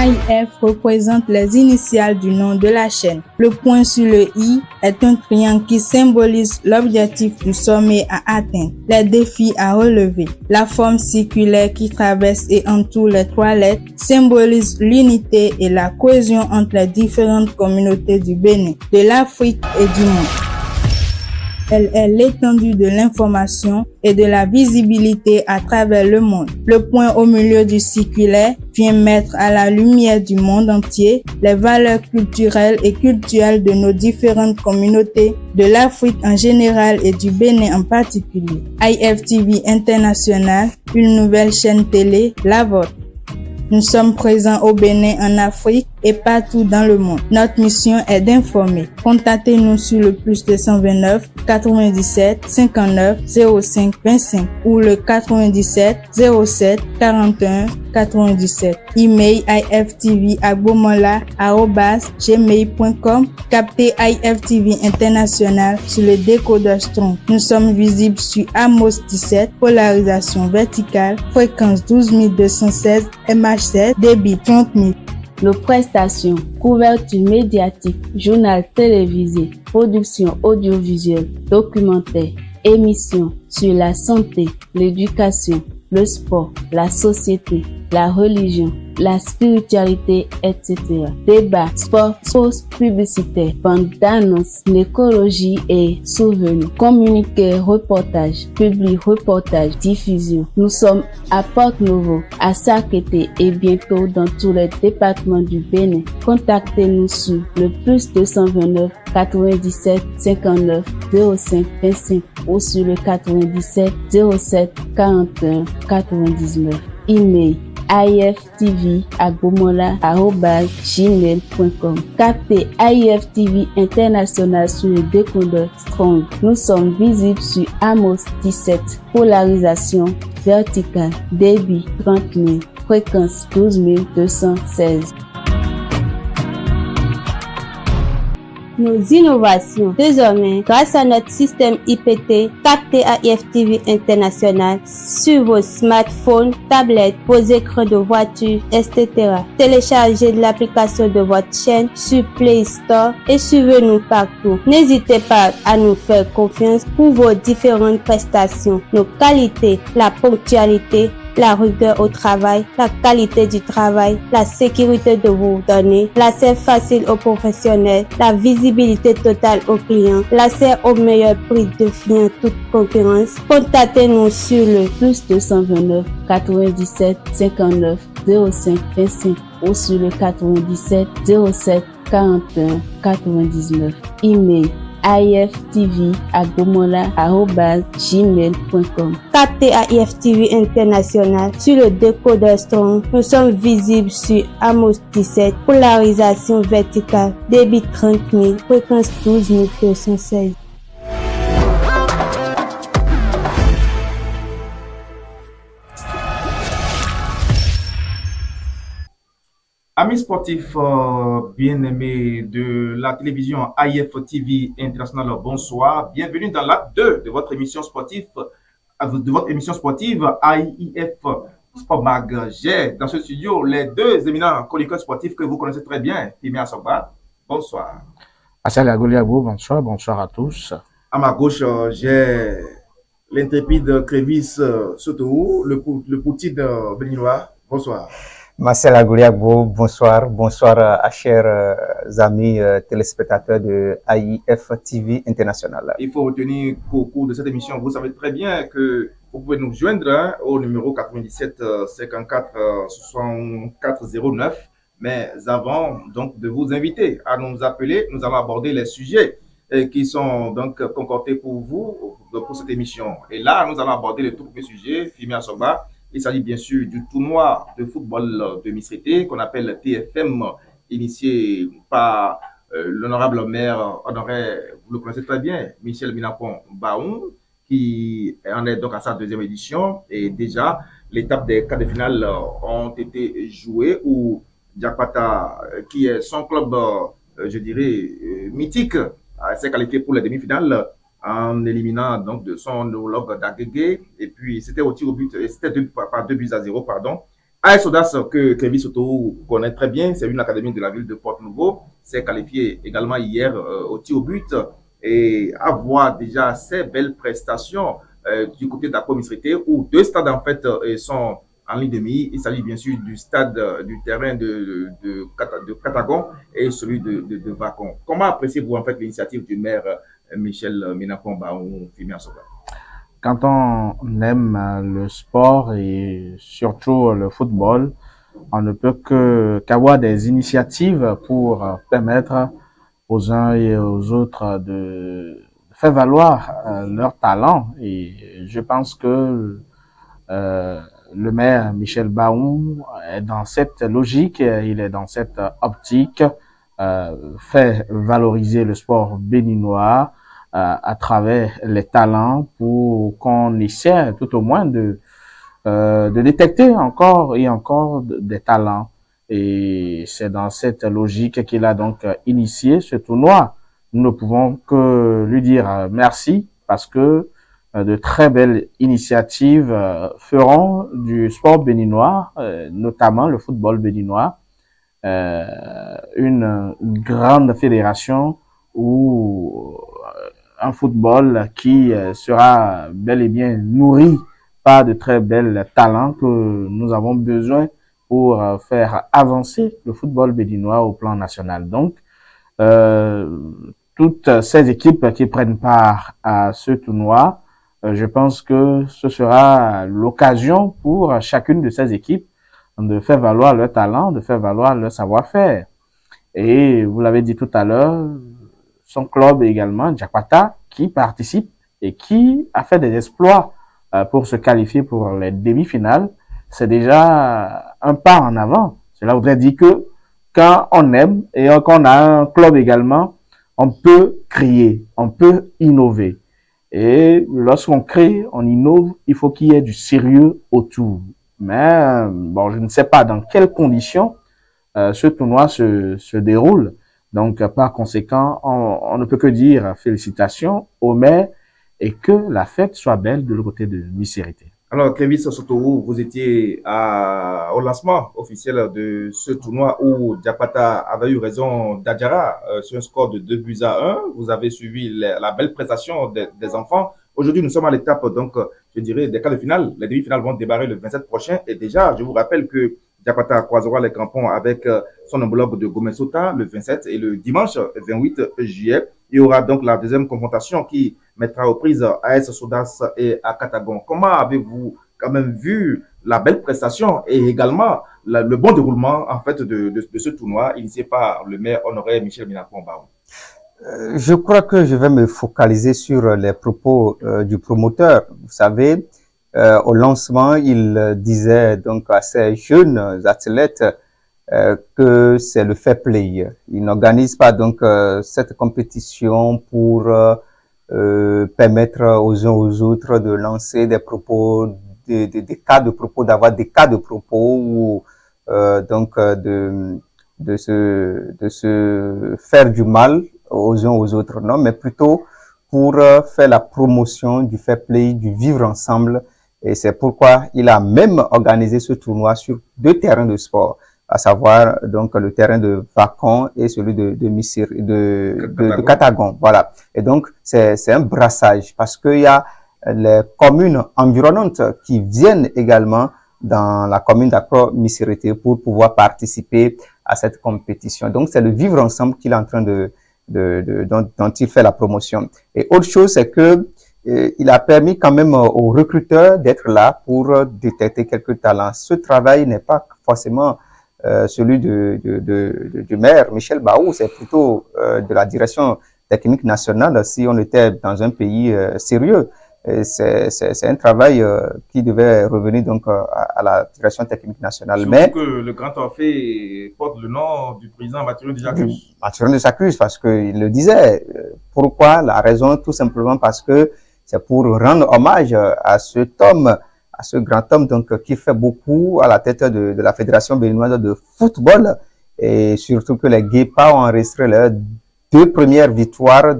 AIF représente les initiales du nom de la chaîne. Le point sur le i est un triangle qui symbolise l'objectif du sommet à atteindre, les défis à relever. La forme circulaire qui traverse et entoure les 3 lettres symbolise l'unité et la cohésion entre les différentes communautés du Bénin, de l'Afrique et du monde. Elle est l'étendue de l'information et de la visibilité à travers le monde. Le point au milieu du circulaire vient mettre à la lumière du monde entier les valeurs culturelles et culturelles de nos différentes communautés, de l'Afrique en général et du Bénin en particulier. AIF TV International, une nouvelle chaîne télé, la vôtre. Nous sommes présents au Bénin, en Afrique et partout dans le monde. Notre mission est d'informer. Contactez-nous sur le +229 97 59 05 25 ou le 97 07 41 97. Email iftv@gmail.com. Captez AIF TV International sur le décodeur Strong. Nous sommes visibles sur Amos 17, polarisation verticale, fréquence 12216, MH7, débit 30 000. Nos prestations: couverture médiatique, journal télévisé, production audiovisuelle, documentaire, émissions sur la santé, l'éducation, le sport, la société, la religion, la spiritualité, etc. Débats, sport, pauses publicitaires, bandes d'annonces, l'écologie et souvenirs, communiqués, reportages, publi-reportages, diffusion. Nous sommes à Porte-Nouveau, à Sakété et bientôt dans tous les départements du Bénin. Contactez-nous sur le +229 97 59 05 25 ou sur le 97 07 41 99. Email iftv@gmail.com. Captez AIF TV International sur le décodeur Strong. Nous sommes visibles sur Amos 17, polarisation verticale, débit 30 000, fréquence 12216. Nos innovations. Désormais, grâce à notre système IPT, captez AIF TV International sur vos smartphones, tablettes, vos écrans de voiture, etc. Téléchargez l'application de votre chaîne sur Play Store et suivez-nous partout. N'hésitez pas à nous faire confiance pour vos différentes prestations. Nos qualités, la ponctualité, la rigueur au travail, la qualité du travail, la sécurité de vos données, l'accès facile aux professionnels, la visibilité totale aux clients, l'accès au meilleur prix défiant toute concurrence. Contactez-nous sur le +229 97 59 05 25 ou sur le 97 07 41 99. Email iftv@gmail.com. Captez AIF TV International sur le décodeur Strong. Nous sommes visibles sur Amos 17, polarisation verticale, débit 30 000, fréquence 12216. Amis sportifs bien-aimés de la télévision AIF TV International, bonsoir. Bienvenue dans l'acte 2 de votre émission sportive, AIF Sport Mag. J'ai dans ce studio les deux éminents chroniqueurs sportifs que vous connaissez très bien. Fimi Asogba, bonsoir. Marcel Agoliabo, bonsoir, bonsoir à tous. À ma gauche, j'ai l'intrépide Crévis Sotou, le poutine béninois. Bonsoir. Marcel Agoliabo, bonsoir, bonsoir à chers amis téléspectateurs de AIF TV International. Il faut retenir qu'au cours de cette émission, vous savez très bien que vous pouvez nous joindre au numéro 97 54 64 09. Mais avant donc de vous inviter à nous appeler, nous allons aborder les sujets qui sont donc concordés pour vous pour cette émission. Et là, nous allons aborder le tout premier sujet, Fimi Asogba. Il s'agit bien sûr du tournoi de football de Miss Rété qu'on appelle TFM, initié par l'honorable maire honoraire, vous le connaissez très bien, Michel Minapon Baoun, qui en est donc à sa deuxième édition. Et déjà, l'étape des quarts de finale ont été jouées où Diakpata, qui est son club, je dirais, mythique, s'est qualifié pour les demi-finales en éliminant donc de son homologue d'Agégué. Et puis, c'était au tir au but, c'était par 2 buts à 0, pardon. AS Audace, que Kevin Soto connaît très bien, c'est une académie de la ville de Porto-Novo, s'est qualifié également hier au tir au but et avoir déjà ces belles prestations du côté de la commissariété où deux stades en fait sont en ligne de mire. Il s'agit bien sûr du stade du terrain de Catagon et celui de Vacon. Comment appréciez-vous en fait l'initiative du maire Michel Ménapon-Baon Fimi Asoba? Quand on aime le sport et surtout le football, on ne peut qu'avoir des initiatives pour permettre aux uns et aux autres de faire valoir leur talent. Et je pense que le maire Michel Baoum est dans cette logique, il est dans cette optique, fait valoriser le sport béninois à travers les talents pour qu'on essaie tout au moins de détecter encore et encore des talents. Et c'est dans cette logique qu'il a donc initié ce tournoi. Nous ne pouvons que lui dire merci parce que de très belles initiatives feront du sport béninois, notamment le football béninois, une grande fédération ou un football qui sera bel et bien nourri par de très belles talents que nous avons besoin pour faire avancer le football béninois au plan national. Donc, toutes ces équipes qui prennent part à ce tournoi, je pense que ce sera l'occasion pour chacune de ces équipes de faire valoir leur talent, de faire valoir leur savoir-faire. Et vous l'avez dit tout à l'heure, son club également, Jakarta, qui participe et qui a fait des exploits pour se qualifier pour les demi-finales, c'est déjà un pas en avant. Cela voudrait dire que quand on aime et qu'on a un club également, on peut créer, on peut innover. Et lorsqu'on crée, on innove, il faut qu'il y ait du sérieux autour. Mais bon, je ne sais pas dans quelles conditions ce tournoi se déroule. Donc, par conséquent, on ne peut que dire félicitations au maire et que la fête soit belle de l'autre côté de Missirité. Alors, Kevin Sotourou, vous étiez au lancement officiel de ce tournoi où Diapata avait eu raison d'Adjara sur un score de 2-1. Vous avez suivi la belle prestation des enfants. Aujourd'hui, nous sommes à l'étape, donc, je dirais, des quarts de finale. Les demi-finales vont démarrer le 27 prochain. Et déjà, je vous rappelle que Diapata croisera les crampons avec son homologue de Gomesota le 27 et le dimanche 28 juillet. Il y aura donc la deuxième confrontation qui mettra aux prises AS Audace et à Catagon. Comment avez-vous quand même vu la belle prestation et également le bon déroulement en fait de ce tournoi initié par le maire honoré Michel Ménapon-Baon? Je crois que je vais me focaliser sur les propos du promoteur. Vous savez, au lancement, il disait donc à ces jeunes athlètes que c'est le fair play. Il n'organise pas donc cette compétition pour permettre aux uns aux autres de lancer des propos, des cas de propos, d'avoir des cas de propos ou donc de se faire du mal aux uns aux autres, non, mais plutôt pour faire la promotion du fair play, du vivre ensemble. Et c'est pourquoi il a même organisé ce tournoi sur 2 terrains de sport, à savoir donc le terrain de Vacon et celui de Catagon. Voilà. Et donc c'est un brassage parce qu'il y a les communes environnantes qui viennent également dans la commune d'Accra-Missirité pour pouvoir participer à cette compétition. Donc c'est le vivre ensemble qu'il est en train dont il fait la promotion. Et autre chose, c'est que il a permis quand même aux recruteurs d'être là pour détecter quelques talents. Ce travail n'est pas forcément celui du maire Michel Baou, c'est plutôt de la direction technique nationale si on était dans un pays sérieux. C'est un travail qui devait revenir donc à la direction technique nationale. Surtout mais que le grand trophée porte le nom du président Mathurin Desacruz. Mathurin Desacruz, parce qu'il le disait. Pourquoi? La raison, tout simplement parce que c'est pour rendre hommage à cet homme, à ce grand homme donc qui fait beaucoup à la tête de la Fédération béninoise de football, et surtout que les Guépards ont enregistré leurs 2 premières victoires.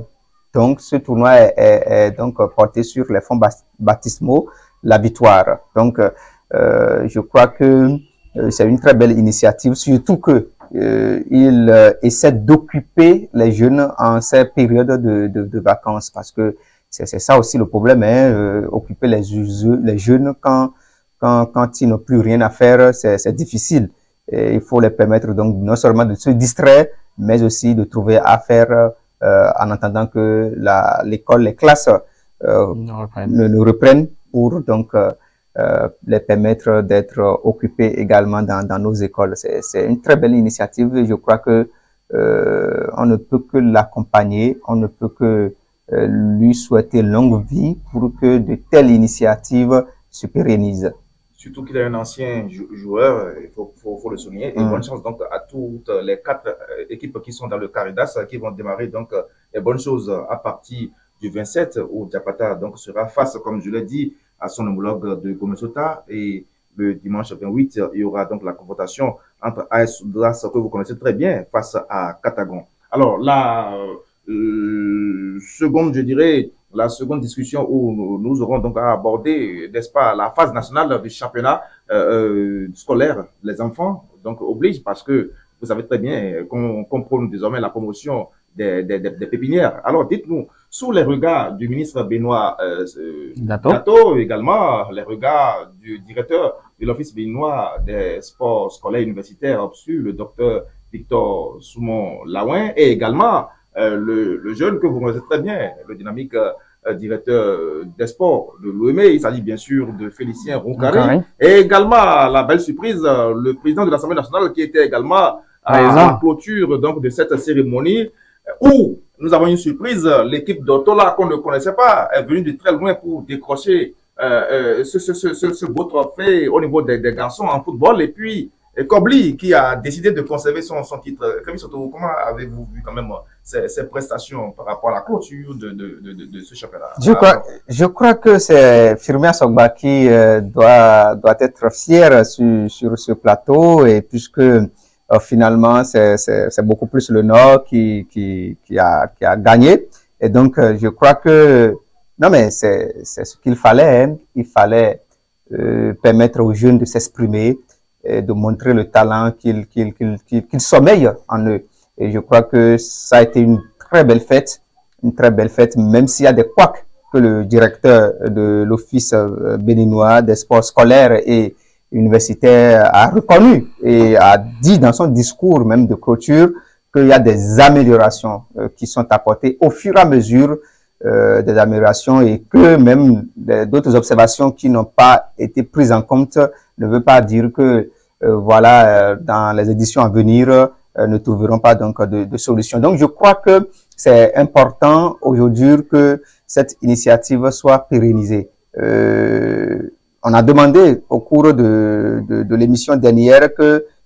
Donc ce tournoi est donc porté sur les fonds baptismaux, la victoire. Donc je crois que c'est une très belle initiative, surtout que il essaie d'occuper les jeunes en ces périodes de vacances, parce que c'est ça aussi le problème, hein, occuper les jeunes quand ils n'ont plus rien à faire, c'est difficile. Et il faut les permettre donc non seulement de se distraire, mais aussi de trouver à faire en attendant que l'école, les classes ne reprennent pour donc les permettre d'être occupés également dans nos écoles. C'est une très belle initiative et je crois que on ne peut que l'accompagner, on ne peut que lui souhaiter longue vie pour que de telles initiatives se pérennisent. Surtout qu'il est un ancien joueur, il faut le souligner. Et bonne chance donc à toutes les 4 équipes qui sont dans le Caridas, qui vont démarrer donc les bonnes choses à partir du 27 où Diapata donc sera face, comme je l'ai dit, à son homologue de Gomesota. Et le dimanche 28, il y aura donc la confrontation entre AS Soudas, que vous connaissez très bien, face à Katagon. Alors la seconde, je dirais, la seconde discussion où nous aurons donc à aborder, n'est-ce pas, la phase nationale du championnat scolaire. Les enfants donc obligent, parce que vous savez très bien qu'on prône désormais la promotion des pépinières. Alors dites-nous, sous les regards du ministre Benoît Dato, également les regards du directeur de l'Office béninois des sports scolaires universitaires, OPSU, le docteur Victor Soumon Lawin, et également le jeune que vous connaissez très bien, le dynamique directeur des sports de l'OME, il s'agit bien sûr de Félicien Roncari, et également la belle surprise, le président de l'Assemblée nationale qui était également à la clôture donc de cette cérémonie, où nous avons une surprise, l'équipe d'Otola qu'on ne connaissait pas est venue de très loin pour décrocher ce beau trophée au niveau des garçons en football, et puis Kobli qui a décidé de conserver son titre. Camille Soto, comment avez-vous vu quand même ces prestations par rapport à la clôture de ce championnat? Je crois que c'est Firmia Sogba qui doit être fier sur ce plateau, et puisque finalement c'est beaucoup plus le Nord qui a gagné, et donc je crois que non, mais c'est ce qu'il fallait, hein. Il fallait permettre aux jeunes de s'exprimer et de montrer le talent qu'ils sommeillent en eux. Et je crois que ça a été une très belle fête, même s'il y a des couacs que le directeur de l'Office béninois des sports scolaires et universitaires a reconnu et a dit dans son discours même de clôture qu'il y a des améliorations qui sont apportées au fur et à mesure, des améliorations, et que même d'autres observations qui n'ont pas été prises en compte ne veut pas dire que dans les éditions à venir ne trouveront pas donc de solutions. Donc je crois que c'est important aujourd'hui que cette initiative soit pérennisée. On a demandé au cours de l'émission dernière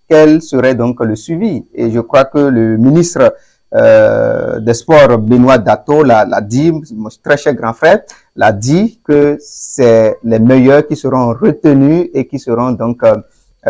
quel serait donc le suivi, et je crois que le ministre des sports Benoît Dato l'a dit, mon très cher grand frère l'a dit, que c'est les meilleurs qui seront retenus et qui seront donc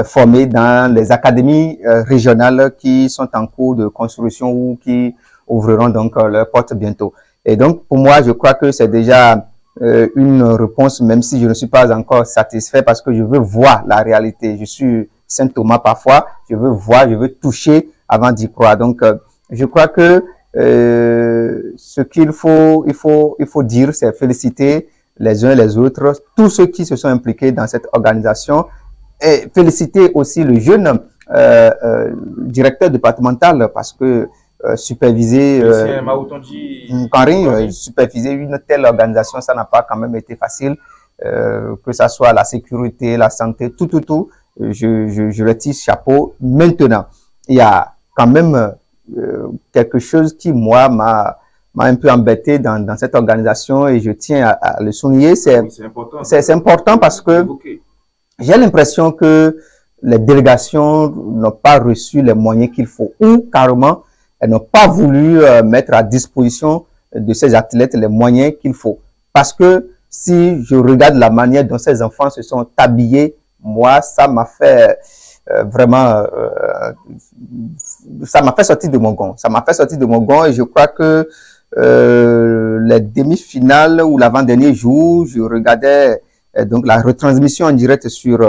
formés dans les académies régionales qui sont en cours de construction ou qui ouvriront donc leurs portes bientôt. Et donc pour moi, je crois que c'est déjà une réponse, même si je ne suis pas encore satisfait, parce que je veux voir la réalité. Je suis Saint Thomas parfois, je veux voir, je veux toucher avant d'y croire. Donc je crois que ce qu'il faut dire, c'est féliciter les uns et les autres, tous ceux qui se sont impliqués dans cette organisation, et féliciter aussi le jeune directeur départemental, parce que superviser superviser une telle organisation, ça n'a pas quand même été facile, que ça soit la sécurité, la santé, tout. Je le tire chapeau. Maintenant, il y a quand même quelque chose qui, moi, m'a un peu embêté dans cette organisation, et je tiens à le souligner. C'est important parce que j'ai l'impression que les délégations n'ont pas reçu les moyens qu'il faut, ou carrément, elles n'ont pas voulu mettre à disposition de ces athlètes les moyens qu'il faut. Parce que si je regarde la manière dont ces enfants se sont habillés, moi, ça m'a fait vraiment, ça m'a fait sortir de mon gond. Et je crois que les demi-finales ou l'avant-dernier jour, je regardais donc la retransmission en direct sur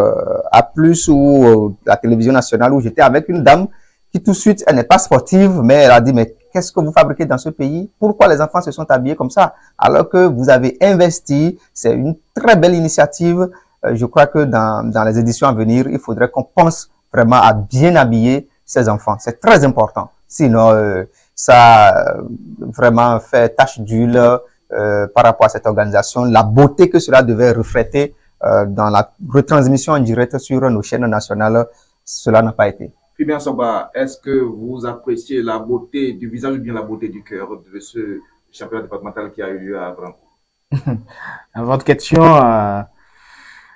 A+, ou la télévision nationale, où j'étais avec une dame qui tout de suite, elle n'est pas sportive, mais elle a dit, mais qu'est-ce que vous fabriquez dans ce pays? Pourquoi les enfants se sont habillés comme ça? Alors que vous avez investi, c'est une très belle initiative. Je crois que dans les éditions à venir, il faudrait qu'on pense vraiment à bien habiller ces enfants. C'est très important. Sinon, ça vraiment fait tache d'huile par rapport à cette organisation. La beauté que cela devait refléter dans la retransmission en direct sur nos chaînes nationales, cela n'a pas été. Fibien Samba, est-ce que vous appréciez la beauté du visage ou bien la beauté du cœur de ce championnat départemental qui a eu lieu à Avranches? Votre question,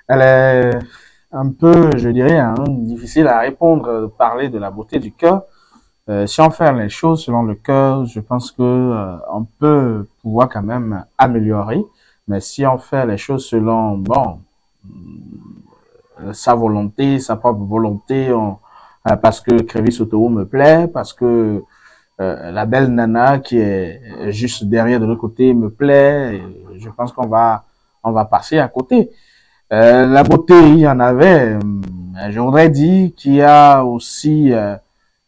elle est un peu, je dirais, difficile à répondre, de parler de la beauté du cœur. Si on fait les choses selon le cœur, je pense que on peut pouvoir quand même améliorer. Mais si on fait les choses selon, sa volonté, sa propre volonté, parce que Crévis Autoo me plaît, parce que la belle nana qui est juste derrière de l'autre côté me plaît, et je pense qu'on va passer à côté. La beauté, il y en avait. Je voudrais dire qu'il y a aussi,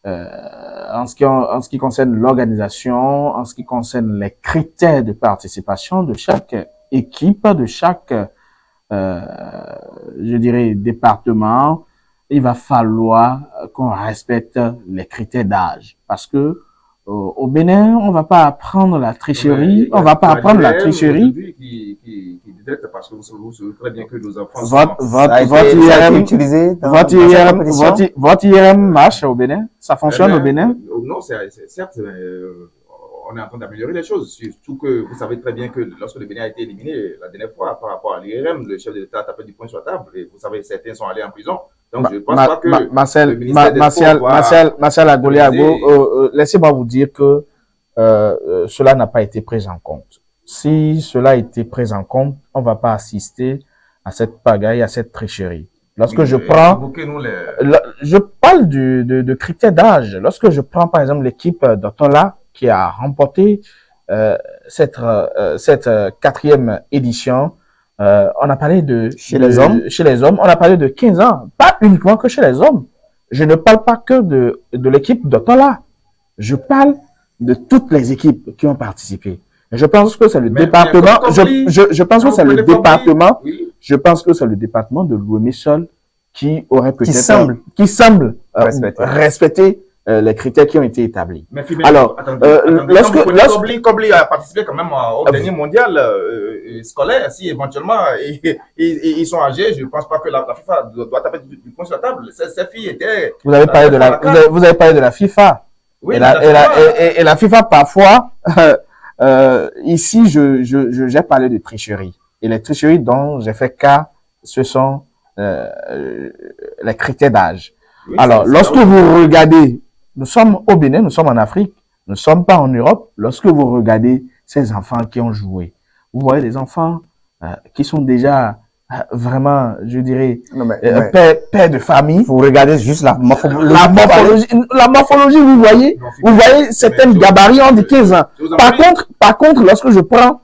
en ce qui concerne l'organisation, en ce qui concerne les critères de participation de chaque équipe, de chaque, je dirais, département, il va falloir qu'on respecte les critères d'âge, parce que au Bénin, on va pas apprendre la tricherie, on va pas apprendre la tricherie. Qui détecte, parce que vous savez très bien que nos enfants votre IRM marche au Bénin, ça fonctionne au Bénin. Non, certes, on est en train d'améliorer les choses, surtout que vous savez très bien que lorsque le Bénin a été éliminé la dernière fois par rapport à l'IRM, le chef de l'État a tapé du poing sur la table, et vous savez, certains sont allés en prison. Donc, je pense pas que Marcel Agoliago, laissez-moi vous dire que cela n'a pas été pris en compte. Si cela a été pris en compte, on va pas assister à cette pagaille, à cette tricherie. Lorsque je prends, je parle de critères d'âge. Lorsque je prends, par exemple, l'équipe d'Otola qui a remporté cette quatrième édition, on a parlé chez les hommes, on a parlé de 15 ans, pas uniquement que chez les hommes. Je ne parle pas que de l'équipe d'Otola. Je parle de toutes les équipes qui ont participé. Je pense que c'est le département, je pense que c'est le département, je pense que c'est le département de Louémé seul qui aurait peut-être, qui semble respecter les critères qui ont été établis. Mais alors, lorsque Kobli a participé quand même au dernier mondial scolaire, si éventuellement ils sont âgés, je ne pense pas que la FIFA doit taper du poing sur la table. Ces filles étaient. Vous avez parlé de la FIFA. Oui, et la FIFA parfois. Ici, j'ai parlé de tricherie. Et les tricheries dont j'ai fait cas, ce sont les critères d'âge. Oui, alors, lorsque vous regardez, nous sommes au Bénin, nous sommes en Afrique, nous ne sommes pas en Europe. Lorsque vous regardez ces enfants qui ont joué, vous voyez des enfants qui sont déjà vraiment, je dirais, père de famille. Vous regardez juste la morphologie. La morphologie, vous voyez certaines gabarits ont de 15 ans. Par contre, lorsque je prends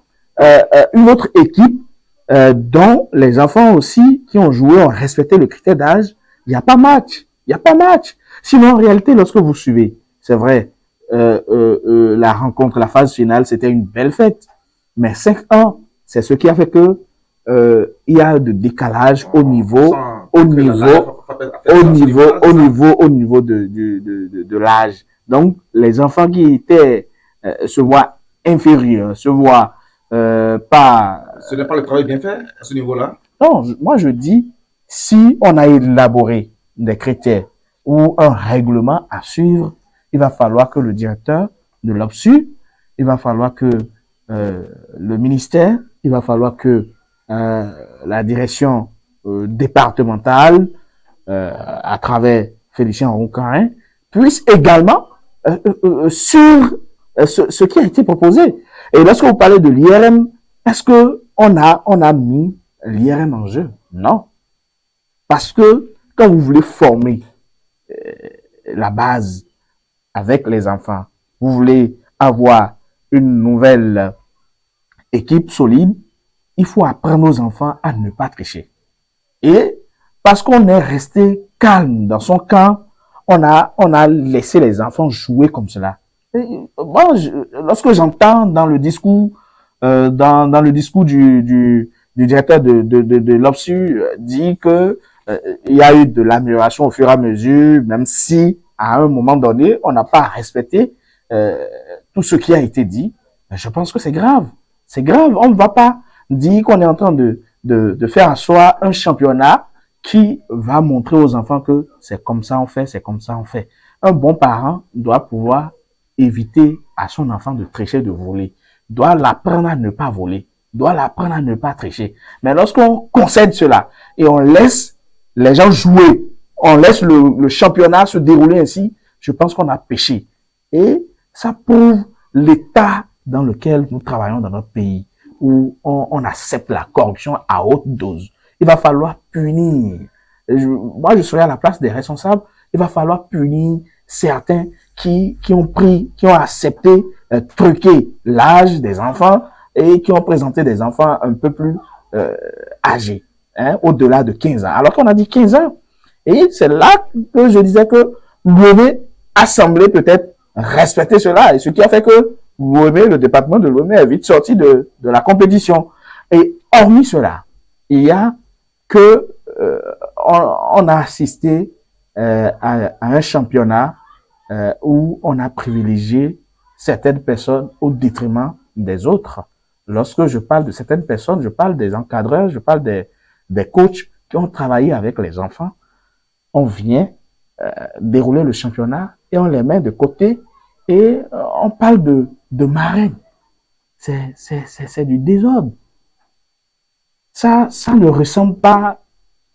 une autre équipe dont les enfants aussi qui ont joué ont respecté le critère d'âge, il n'y a pas match. Sinon, en réalité, lorsque vous suivez, c'est vrai, la rencontre, la phase finale, c'était une belle fête. Mais 5 ans, c'est ce qui a fait que il y a de décalage au niveau de l'âge. Donc, les enfants qui étaient, se voient inférieurs, se voient pas. Ce n'est pas le travail bien fait à ce niveau-là? Non, moi je dis, si on a élaboré des critères ou un règlement à suivre, il va falloir que le directeur de l'OPSU, il va falloir que le ministère, il va falloir que la direction départementale, à travers Félicien Roucarin, puisse également sur ce qui a été proposé. Et lorsque vous parlez de l'IRM, est-ce que on a mis l'IRM en jeu? Non. Parce que quand vous voulez former la base avec les enfants, vous voulez avoir une nouvelle équipe solide, il faut apprendre aux enfants à ne pas tricher. Et parce qu'on est resté calme dans son camp, on a laissé les enfants jouer comme cela. Et moi, lorsque j'entends dans le discours, dans le discours du directeur de l'OPSU, dit que il y a eu de l'amélioration au fur et à mesure, même si à un moment donné, on n'a pas respecté tout ce qui a été dit. Je pense que c'est grave. C'est grave. On ne va pas dire qu'on est en train de faire asseoir un championnat qui va montrer aux enfants que c'est comme ça on fait, c'est comme ça on fait. Un bon parent doit pouvoir éviter à son enfant de tricher, de voler. Doit l'apprendre à ne pas voler. Doit l'apprendre à ne pas tricher. Mais lorsqu'on concède cela et on laisse les gens jouer, on laisse le championnat se dérouler ainsi, je pense qu'on a péché. Et ça prouve l'état dans lequel nous travaillons dans notre pays, où on accepte la corruption à haute dose. Il va falloir punir. Moi, je serai à la place des responsables. Il va falloir punir certains qui ont accepté truquer l'âge des enfants et qui ont présenté des enfants un peu plus âgés, au-delà de 15 ans. Alors qu'on a dit 15 ans. Et c'est là que je disais que l'OME a semblé peut-être respecter cela. Et ce qui a fait que l'OME, le département de l'OME est vite sorti de la compétition. Et hormis cela, il y a que on a assisté à un championnat où on a privilégié certaines personnes au détriment des autres. Lorsque je parle de certaines personnes, je parle des encadreurs, je parle des coachs qui ont travaillé avec les enfants. On vient dérouler le championnat et on les met de côté et on parle de marraine. C'est du désordre. Ça ne ressemble pas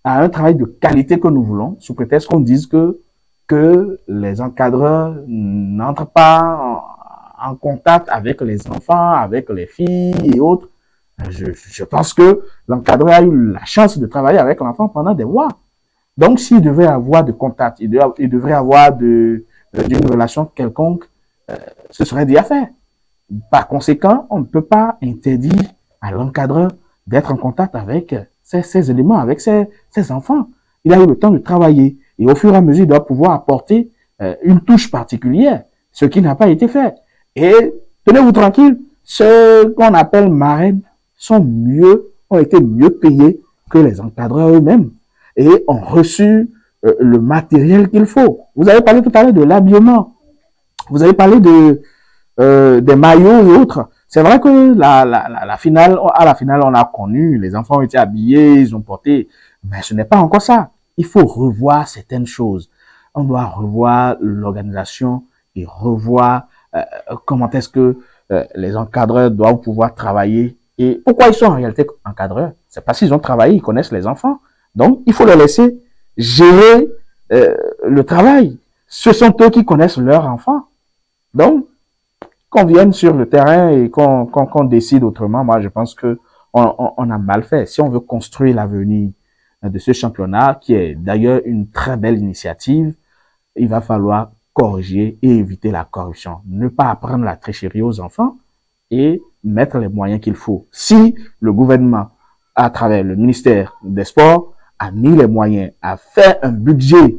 à un travail de qualité que nous voulons, sous prétexte qu'on dise que les encadreurs n'entrent pas en contact avec les enfants, avec les filles et autres. Je pense que l'encadreur a eu la chance de travailler avec l'enfant pendant des mois. Donc, s'il devait avoir de contact, il devrait avoir d'une relation quelconque, ce serait déjà fait. Par conséquent, on ne peut pas interdire à l'encadreur d'être en contact avec ces éléments, avec ces enfants. Il a eu le temps de travailler et au fur et à mesure, il doit pouvoir apporter une touche particulière, ce qui n'a pas été fait. Et tenez-vous tranquille, ceux qu'on appelle marraines ont été mieux payés que les encadreurs eux-mêmes et ont reçu le matériel qu'il faut. Vous avez parlé tout à l'heure de l'habillement. Vous avez parlé des maillots et autres. C'est vrai que la finale, à la finale, on a connu, les enfants ont été habillés, ils ont porté, mais ce n'est pas encore ça. Il faut revoir certaines choses. On doit revoir l'organisation et revoir comment est-ce que les encadreurs doivent pouvoir travailler. Et pourquoi ils sont en réalité encadreurs? C'est parce qu'ils ont travaillé, ils connaissent les enfants. Donc, il faut les laisser gérer le travail. Ce sont eux qui connaissent leurs enfants. Donc, qu'on vienne sur le terrain et qu'on décide autrement, moi, je pense que on a mal fait. Si on veut construire l'avenir de ce championnat, qui est d'ailleurs une très belle initiative, il va falloir corriger et éviter la corruption. Ne pas apprendre la tricherie aux enfants et mettre les moyens qu'il faut. Si le gouvernement, à travers le ministère des Sports, a mis les moyens à faire un budget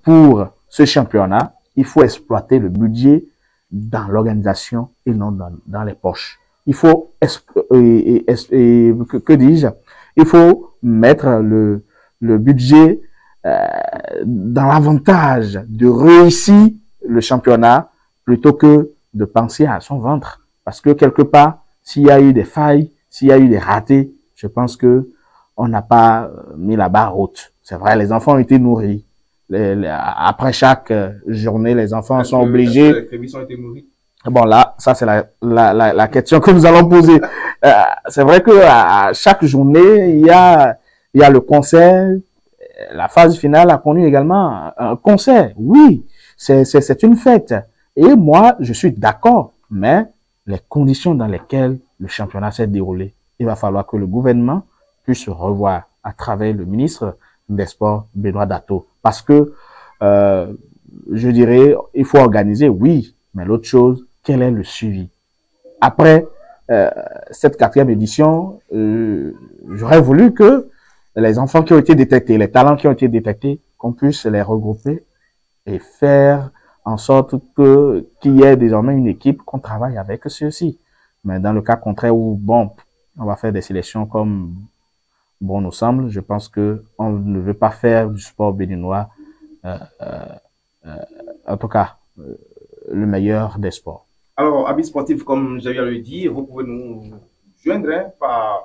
pour ce championnat, il faut exploiter le budget dans l'organisation et non dans les poches. Il faut, que dis-je, il faut mettre le budget dans l'avantage de réussir le championnat plutôt que de penser à son ventre. Parce que quelque part, s'il y a eu des failles, s'il y a eu des ratés, je pense que on n'a pas mis la barre haute. C'est vrai, les enfants ont été nourris. Après chaque journée, les enfants sont obligés. Les ont été nourris. Bon, là, ça, c'est la question que nous allons poser. C'est vrai que à chaque journée, il y a le concert. La phase finale a connu également un concert. Oui, c'est une fête. Et moi, je suis d'accord. Mais les conditions dans lesquelles le championnat s'est déroulé, il va falloir que le gouvernement puisse revoir à travers le ministre des Sports, Benoît Dato. Parce que, je dirais, il faut organiser, oui, mais l'autre chose, quel est le suivi? Après cette 4e édition, j'aurais voulu que les enfants qui ont été détectés, les talents qui ont été détectés, qu'on puisse les regrouper et faire en sorte qu'il y ait désormais une équipe qu'on travaille avec ceux-ci. Mais dans le cas contraire où, bon, on va faire des sélections comme bon nous semble, je pense que on ne veut pas faire du sport béninois, en tout cas, le meilleur des sports. Alors, Habits Sportifs, comme j'ai eu à le dire, vous pouvez nous joindre par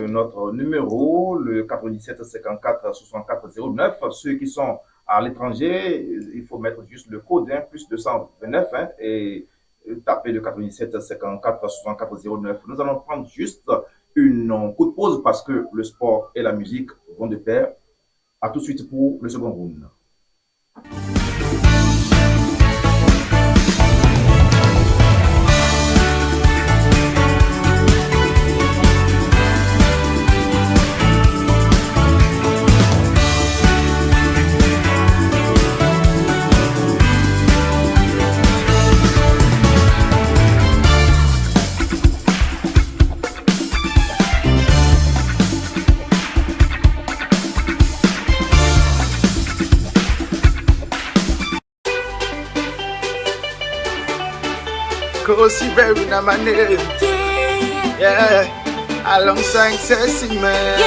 notre numéro, le 97 54 64 09. Ceux qui sont à l'étranger, il faut mettre juste le code, plus 229, et taper le 97 54 64 09. Nous allons prendre juste une coup de pause parce que le sport et la musique vont de pair. À tout de suite pour le second round. Kosi very na my name. Yeah. Alongside Ceci man.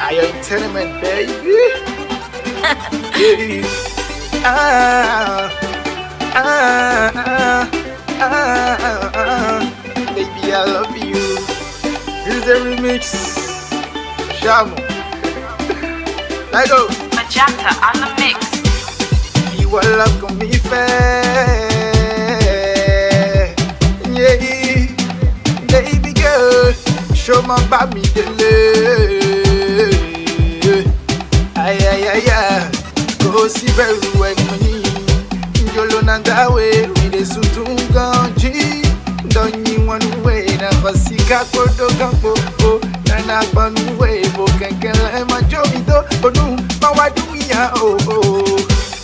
I am tenement baby. Yeah. Baby I love you. Here's the remix. Shamo. I go. Magenta on the mix. You will love con me fair. Yeah, baby girl, show my baby the love. Ay, ay, ay, ay. Go see very well money. Jolo na dawe, we de sutunganji. Don't you want to wait? Na fasika kodo kampo, oh, na banu way, bo kenkele ma jomido, onu ma wadu ya, oh, oh.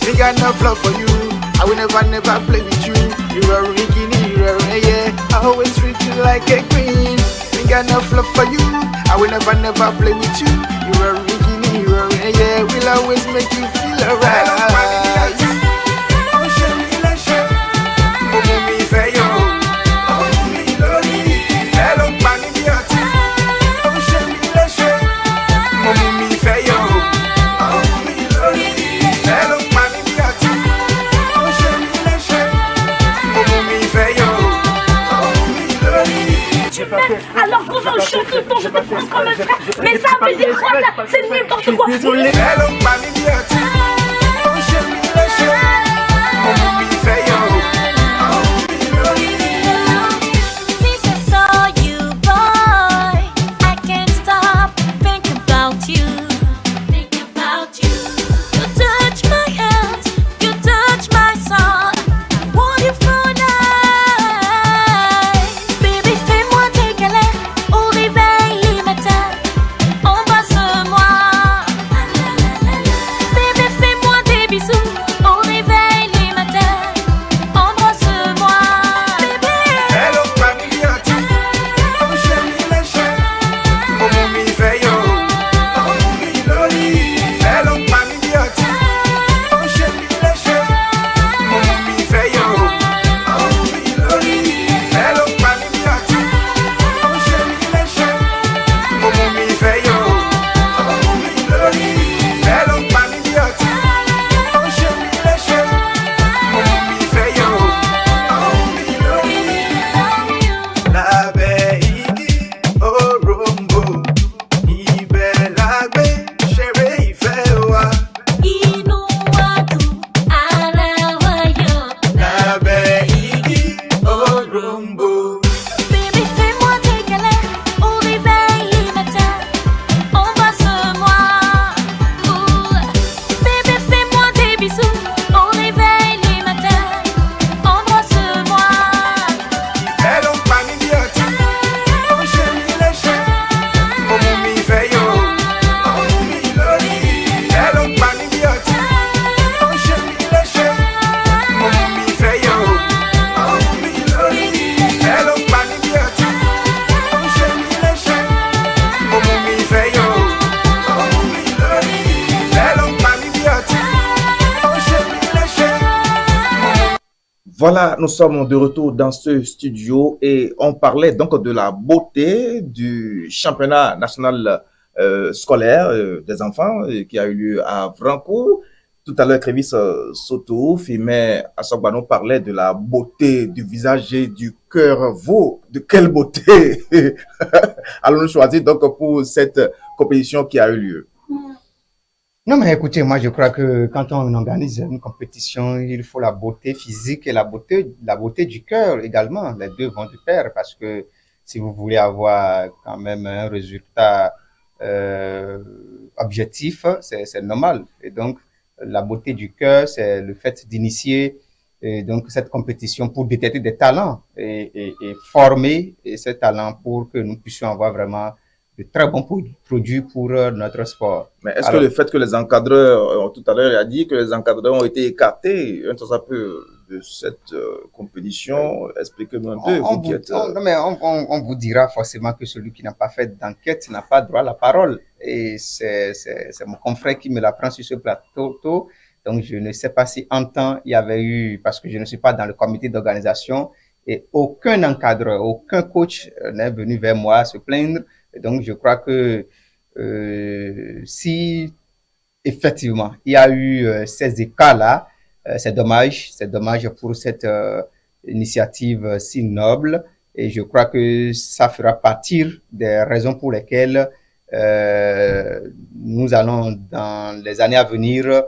Me got no love for you. I will never play with you. You're a rinky, you're a yeah. I always treat you like a queen. Me got no love for you. I will never play with you. You're a rinky, you're a yeah. We'll always make you feel alright. Oh, chérie, la chérie. Oh, mi fayo. Oh, mi loli. Hello, pani biati. Oh, chérie, la chérie. Oh, mi fayo. Oh, mi loli. Hello. Alors qu'on va au château, je te prends comme un frère. Mais ça veut dire quoi ça? C'est n'importe quoi. Désolé. Hello, mami, biati. Oh, chérie, la chérie. Oh, mi fayo. Oh, mi loli. Since I saw you, boy, I can't stop thinking about you. Think about you. You touch my hands, you touch my soul. Want you for night, baby, fais-moi tes câlins au réveil le matin. Embrasse-moi. Voilà, nous sommes de retour dans ce studio et on parlait donc de la beauté du championnat national scolaire des enfants qui a eu lieu à Vrancourt. Tout à l'heure, Crévis Sotouf, mais Assogbano parlait de la beauté du visage et du cœur. Vous, de quelle beauté allons-nous choisir donc pour cette compétition qui a eu lieu? Non, mais écoutez, moi, je crois que quand on organise une compétition, il faut la beauté physique et la beauté du cœur également. Les deux vont de pair parce que si vous voulez avoir quand même un résultat objectif, c'est normal. Et donc, la beauté du cœur, c'est le fait d'initier donc cette compétition pour détecter des talents et former ces talents pour que nous puissions avoir vraiment de très bons produits pour notre sport. Mais est-ce que le fait que les encadreurs, tout à l'heure, il a dit que les encadreurs ont été écartés un peu de cette compétition, expliquez-moi un peu. On vous dira forcément que celui qui n'a pas fait d'enquête n'a pas droit à la parole. Et c'est mon confrère qui me l'apprend sur ce plateau. Donc, je ne sais pas si en temps il y avait eu, parce que je ne suis pas dans le comité d'organisation, et aucun encadreur, aucun coach n'est venu vers moi se plaindre. Et donc, je crois que si effectivement il y a eu ces écarts-là, c'est dommage pour cette initiative si noble. Et je crois que ça fera partir des raisons pour lesquelles nous allons dans les années à venir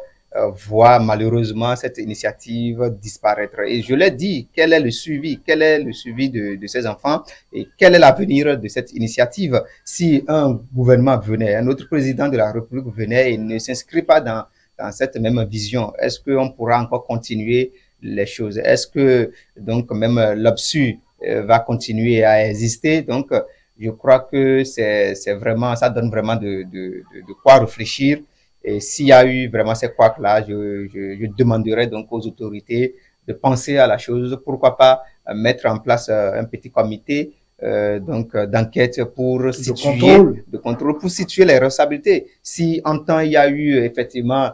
voir malheureusement cette initiative disparaître. Et je l'ai dit, quel est le suivi de ces enfants et quel est l'avenir de cette initiative? Si un gouvernement venait, un autre président de la République venait et ne s'inscrit pas dans cette même vision, est-ce qu'on pourra encore continuer les choses? Est-ce que donc même l'OPSU va continuer à exister? Donc je crois que c'est vraiment, ça donne vraiment de quoi réfléchir. Et s'il y a eu vraiment ces couacs-là, je demanderai donc aux autorités de penser à la chose. Pourquoi pas mettre en place un petit comité donc d'enquête pour de contrôle pour situer les responsabilités. Si en temps il y a eu effectivement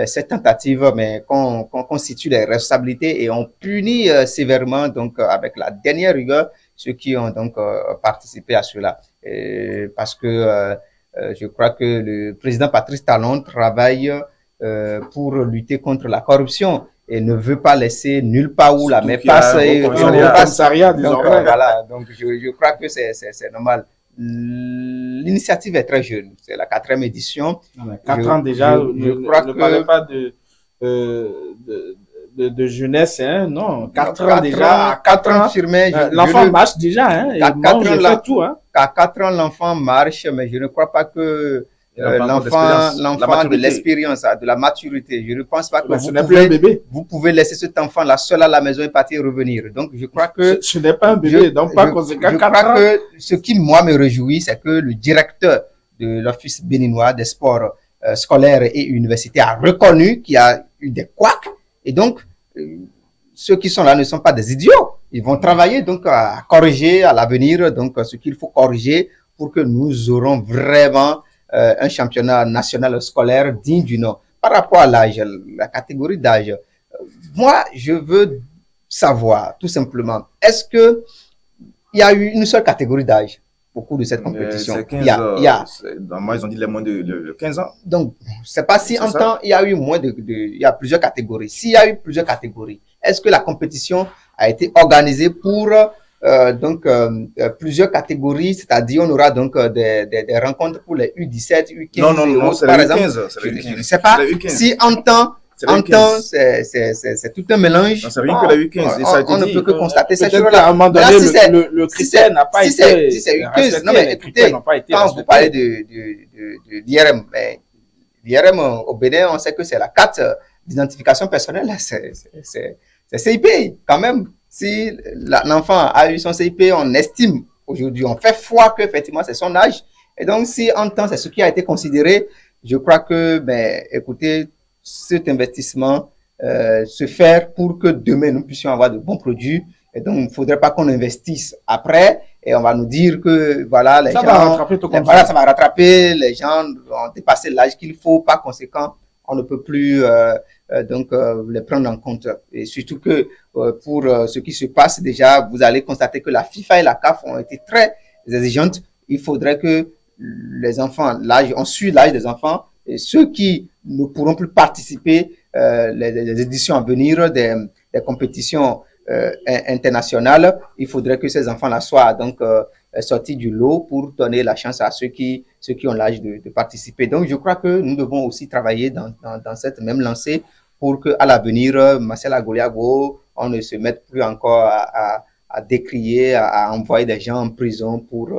cette tentative, mais qu'on situe les responsabilités et on punit sévèrement donc avec la dernière rigueur ceux qui ont donc participé à cela. Parce que je crois que le président Patrice Talon travaille pour lutter contre la corruption et ne veut pas laisser nulle part où la main passe. Donc voilà, donc je crois que c'est normal. L'initiative est très jeune, c'est la 4e édition. 4 ans déjà, ne parlez pas de jeunesse, hein, non. 4 ans déjà, à 4 ans, l'enfant marche déjà, hein, et moi, je fais tout, hein. À 4 ans, l'enfant marche, mais je ne crois pas que l'enfant de l'expérience, de la maturité. Je ne pense pas que vous pouvez laisser cet enfant-là seul à la maison et partir revenir. Donc, je crois que ce n'est pas un bébé, donc pas conséquent. Je crois que ce qui, moi, me réjouit, c'est que le directeur de l'Office béninois des sports scolaires et universitaires a reconnu qu'il y a eu des couacs. Et donc, ceux qui sont là ne sont pas des idiots. Ils vont travailler donc à corriger à l'avenir donc ce qu'il faut corriger pour que nous aurons vraiment un championnat national scolaire digne du nom. Par rapport à l'âge, la catégorie d'âge, moi je veux savoir tout simplement, est-ce que il y a eu une seule catégorie d'âge au cours de cette compétition? C'est 15, moi ils ont dit les moins de 15 ans. Donc c'est pas si en temps il y a eu moins il y a plusieurs catégories. S'il y a eu plusieurs catégories, est-ce que la compétition a été organisée pour plusieurs catégories, c'est-à-dire on aura donc des rencontres pour les U17, U15. Non, c'est les U15. Je ne sais pas si en temps c'est tout un mélange. Non, c'est rien que la U15. On ne peut que constater cette chose-là. À un moment donné, le critère n'a pas été. Si c'est U15, non mais écoutez, quand vous parlez de l'IRM, l'IRM au Bénin, on sait que c'est la carte d'identification personnelle. C'est CIP quand même. Si l'enfant a eu son CIP, on estime aujourd'hui, on fait foi que effectivement c'est son âge. Et donc si en temps c'est ce qui a été considéré, je crois que écoutez, cet investissement se faire pour que demain nous puissions avoir de bons produits. Et donc il ne faudrait pas qu'on investisse après et on va nous dire que voilà les gens ça va rattraper, les gens ont dépassé l'âge qu'il faut, par conséquent on ne peut plus les prendre en compte. Et surtout que pour ce qui se passe déjà, vous allez constater que la FIFA et la CAF ont été très exigeantes. Il faudrait que les enfants, on suit l'âge des enfants, et ceux qui ne pourront plus participer les éditions à venir des compétitions internationales, il faudrait que ces enfants-là soient donc sortis du lot pour donner la chance à ceux qui ont l'âge de participer. Donc, je crois que nous devons aussi travailler dans cette même lancée pour qu'à l'avenir, Marcel Agoliago, on ne se mette plus encore à décrier, à envoyer des gens en prison pour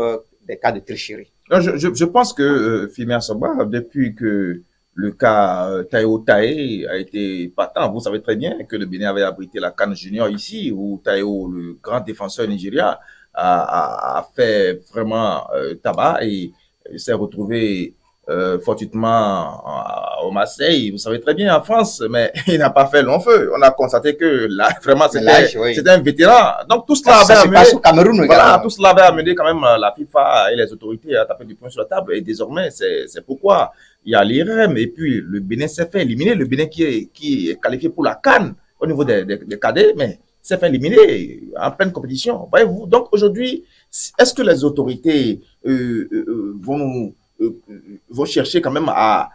des cas de tricherie. Je pense que Fimer Soba, depuis que le cas Tayo Tae a été patent, vous savez très bien que le Bénin avait abrité la CAN Junior ici, où Tayo, le grand défenseur nigérien, a fait vraiment tabac et s'est retrouvé fortuitement au Marseille, vous savez très bien, en France, mais il n'a pas fait long feu. On a constaté que là, vraiment, c'était un vétéran. Donc, tout cela avait amené, au Cameroun, voilà, tout cela avait amené quand même la FIFA et les autorités à taper du poing sur la table. Et désormais, c'est pourquoi il y a l'IRM et puis le Bénin s'est fait éliminer. Le Bénin qui est qualifié pour la CAN au niveau des cadets, mais s'est fait éliminer en pleine compétition. Voyez-vous. Donc, aujourd'hui, est-ce que les autorités vont chercher quand même à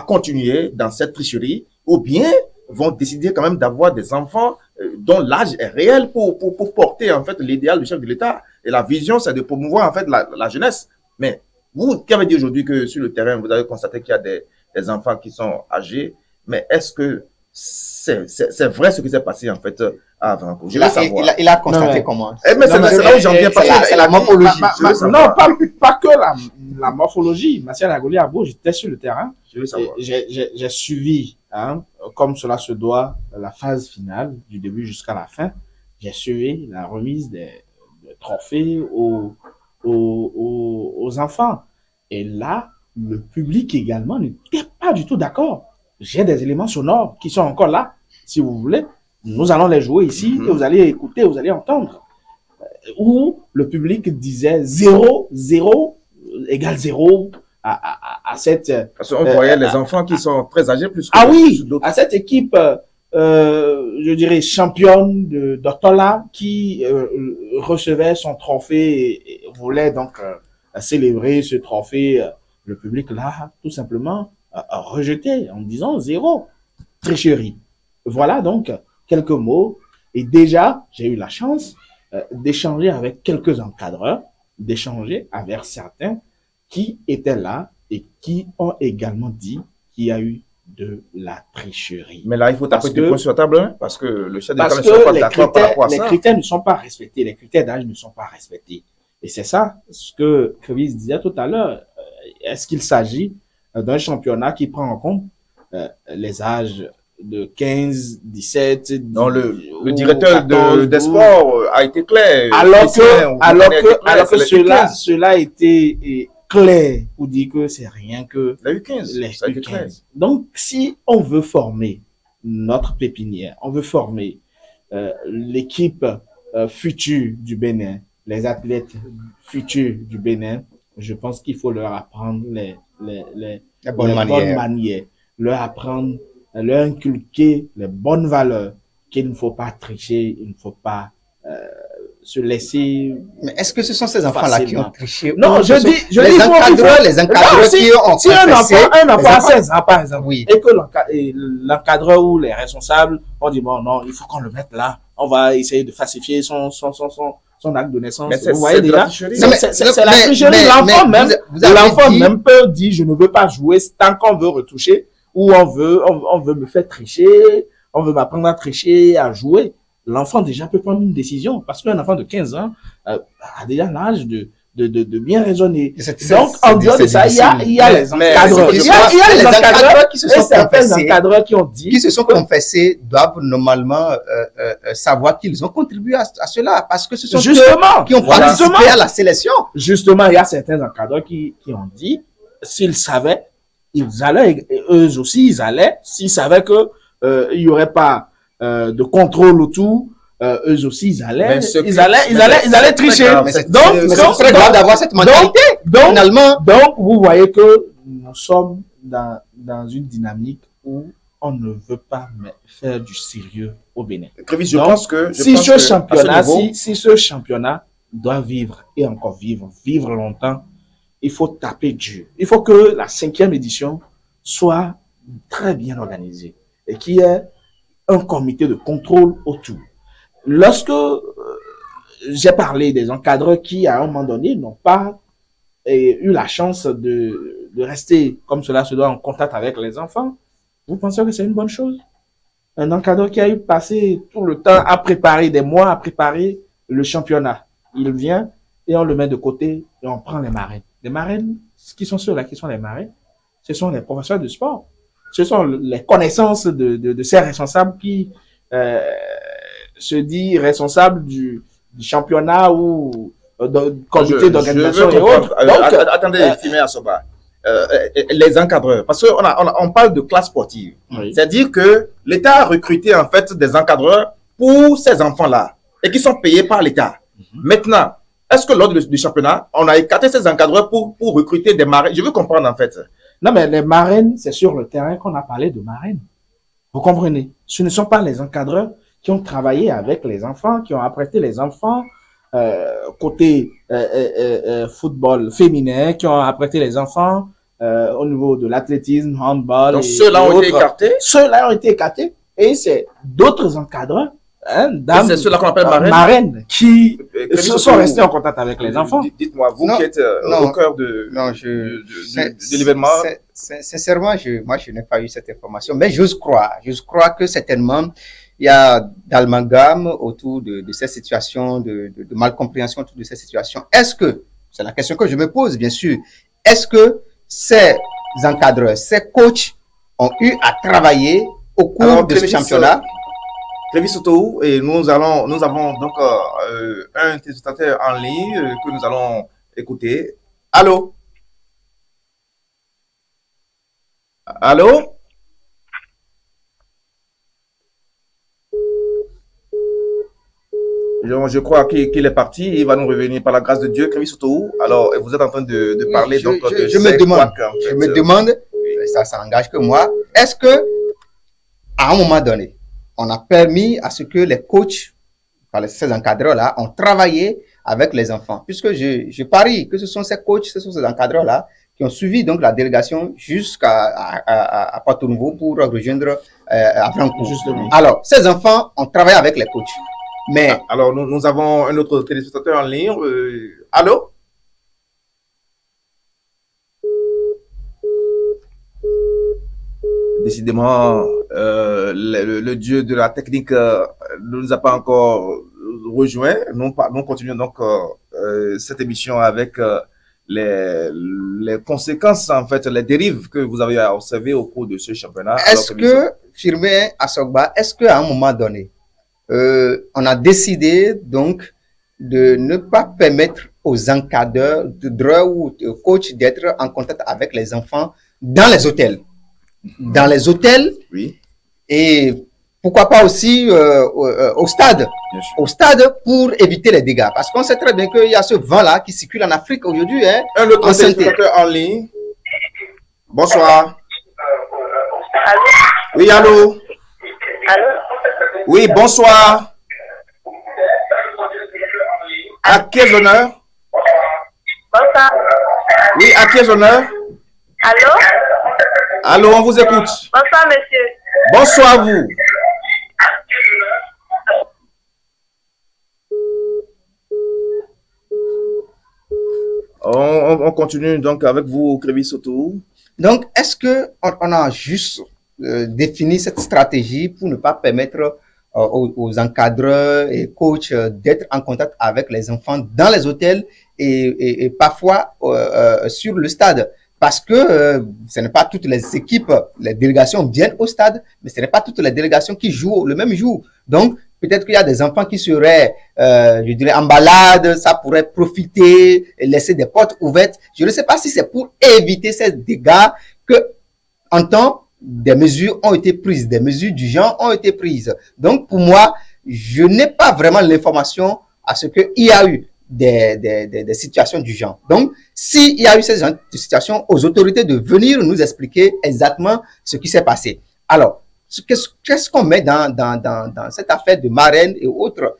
continuer dans cette tricherie, ou bien vont décider quand même d'avoir des enfants dont l'âge est réel pour porter en fait l'idéal du chef de l'État. Et la vision, c'est de promouvoir en fait la jeunesse. Mais vous, qui avez dit aujourd'hui que sur le terrain, vous avez constaté qu'il y a des enfants qui sont âgés, mais est-ce que c'est vrai ce qui s'est passé en fait avant? Il a constaté comment? Mais c'est là où j'en viens, parce que c'est la morphologie. Non, pas que la morphologie. Marcel Agoliago, j'étais sur le terrain. J'ai suivi, comme cela se doit, la phase finale, du début jusqu'à la fin. J'ai suivi la remise des trophées aux enfants. Et là, le public également n'était pas du tout d'accord. J'ai des éléments sonores qui sont encore là, si vous voulez. Nous allons les jouer ici, et vous allez écouter, vous allez entendre. Où le public disait 0 égale 0 à cette... Parce qu'on voyait les enfants qui sont très âgés plus que d'autres. À cette équipe, je dirais, championne d'Otola qui recevait son trophée et voulait donc célébrer ce trophée. Le public, là, tout simplement, a rejeté en disant 0. Tricherie. Voilà donc quelques mots. Et déjà, j'ai eu la chance d'échanger avec quelques encadreurs, d'échanger avec certains qui étaient là et qui ont également dit qu'il y a eu de la tricherie. Mais là, il faut taper du poing sur la table, hein, parce que le chef d'État ne sera pas d'accord par rapport à ça. Les critères ne sont pas respectés, les critères d'âge ne sont pas respectés. Et c'est ça ce que Kevin disait tout à l'heure. Est-ce qu'il s'agit d'un championnat qui prend en compte les âges de 15, 17... Non, le directeur 14, des sports a été clair. Alors que cela a été clair pour dire que c'est rien que la U15. Les U15. Donc, si on veut former notre pépinière, on veut former l'équipe future du Bénin, les athlètes futurs du Bénin, je pense qu'il faut leur apprendre les bonnes manières, leur apprendre, leur inculquer les bonnes valeurs, qu'il ne faut pas tricher, il ne faut pas se laisser. Mais est-ce que ce sont ces enfants-là qui ont triché? Non, je dis les encadreurs qui ont si un enfant a 16 ans, par exemple, oui, et que l'encadreur ou les responsables ont dit bon, non, il faut qu'on le mette là, on va essayer de falsifier son acte de naissance. Mais vous voyez déjà, c'est la tricherie. L'enfant même peut dire je ne veux pas jouer tant qu'on veut retoucher, ou on veut me faire tricher, on veut m'apprendre à tricher, à jouer. L'enfant déjà peut prendre une décision, parce qu'un enfant de 15 ans a déjà l'âge de bien raisonner. Donc, en dehors de ça, il y a les encadreurs. Il y a les encadreurs qui se sont confessés, encadreurs qui ont dit, qui se sont confessés, doivent normalement savoir qu'ils ont contribué à cela, parce que ce sont eux qui ont participé à la sélection. Justement, il y a certains encadreurs qui ont dit, s'ils savaient, ils allaient, eux aussi, ils allaient, s'ils savaient que il y aurait pas de contrôle autour, eux aussi ils allaient tricher. Donc c'est très grave d'avoir cette mentalité. Donc vous voyez que nous sommes dans une dynamique où on ne veut pas faire du sérieux au Bénin. Crévis, je Donc, pense que si à ce niveau, ce championnat doit vivre et encore vivre longtemps, il faut taper dur. Il faut que la 5e édition soit très bien organisée et qu'il y ait un comité de contrôle autour. Lorsque j'ai parlé des encadreurs qui, à un moment donné, n'ont pas eu la chance de rester comme cela se doit en contact avec les enfants, vous pensez que c'est une bonne chose? Un encadreur qui a eu passé tout le temps à préparer, des mois à préparer le championnat, il vient et on le met de côté et on prend les marraines. Les marraines, qui sont ceux-là qui sont les marraines, ce sont les professeurs de sport. Ce sont les connaissances de ces responsables qui se disent responsables du championnat ou comité d'organisation et autres. Donc, attendez, Timé Asoba. Les encadreurs, parce qu'on parle de classe sportive. Oui. C'est-à-dire que l'État a recruté en fait des encadreurs pour ces enfants-là et qui sont payés par l'État. Maintenant, est-ce que lors du championnat, on a écarté ces encadreurs pour recruter des marraines? Je veux comprendre en fait. Non, mais les marraines, c'est sur le terrain qu'on a parlé de marraines. Vous comprenez? Ce ne sont pas les encadreurs qui ont travaillé avec les enfants, qui ont apprêté les enfants côté football féminin, qui ont apprêté les enfants au niveau de l'athlétisme, handball. Donc ceux-là ont été écartés? Ceux-là ont été écartés et c'est d'autres encadreurs, c'est ceux-là qu'on appelle marraines qui sont restés en contact avec les enfants. Dites-moi, vous qui êtes au cœur de l'événement. Sincèrement, moi je n'ai pas eu cette information, mais j'ose croire que certainement il y a d'amalgame autour de ces situations, de malcompréhension autour de ces situations. Est-ce que, c'est la question que je me pose, bien sûr, est-ce que ces encadreurs, ces coachs ont eu à travailler au cours de ce championnat? Crévis Sotohou, et nous avons donc un téléspectateur en ligne que nous allons écouter. Allô? Allô? Je crois qu'il est parti, il va nous revenir par la grâce de Dieu. Crévis Sotohou, alors vous êtes en train de parler je me demande, ça n'engage que moi, est-ce que à un moment donné, on a permis à ce que les coachs, ces encadreurs-là, ont travaillé avec les enfants, puisque je parie que ce sont ces coachs, ce sont ces encadreurs-là qui ont suivi donc la délégation jusqu'à Porto Nouveau pour rejoindre Avrancourt. Alors, ces enfants ont travaillé avec les coachs. Mais alors nous avons un autre téléspectateur en ligne. Allô? Décidément, le dieu de la technique ne nous a pas encore rejoint. Nous continuons donc cette émission avec les conséquences, en fait, les dérives que vous avez observées au cours de ce championnat. Est-ce que, Firmin Assogba, est-ce qu'à un moment donné, on a décidé donc de ne pas permettre aux encadreurs ou aux coachs d'être en contact avec les enfants dans les hôtels? Dans les hôtels, oui. Et pourquoi pas aussi au stade, pour éviter les dégâts. Parce qu'on sait très bien qu'il y a ce vent-là qui circule en Afrique aujourd'hui. Hein, un autre téléspectateur en ligne. Bonsoir. Allô? Oui, allô? Allô? Oui, bonsoir. À qui est l'honneur? Bonsoir. Oui, à qui est l'honneur? Allô? Allô, on vous écoute. Bonsoir, monsieur. Bonsoir, vous. On continue donc avec vous, Crévis Sotohou. Donc, est-ce que on a juste défini cette stratégie pour ne pas permettre aux encadreurs et coachs d'être en contact avec les enfants dans les hôtels et parfois sur le stade? Parce que ce n'est pas toutes les équipes, les délégations viennent au stade, mais ce n'est pas toutes les délégations qui jouent le même jour. Donc, peut-être qu'il y a des enfants qui seraient, je dirais, en balade, ça pourrait profiter et laisser des portes ouvertes. Je ne sais pas si c'est pour éviter ces dégâts que, en temps, des mesures ont été prises, des mesures du genre ont été prises. Donc, pour moi, je n'ai pas vraiment l'information à ce qu'il y a eu des situations du genre. Donc, s'il y a eu ces situations, aux autorités de venir nous expliquer exactement ce qui s'est passé. Alors, qu'est-ce qu'on met dans cette affaire de marraine et autres?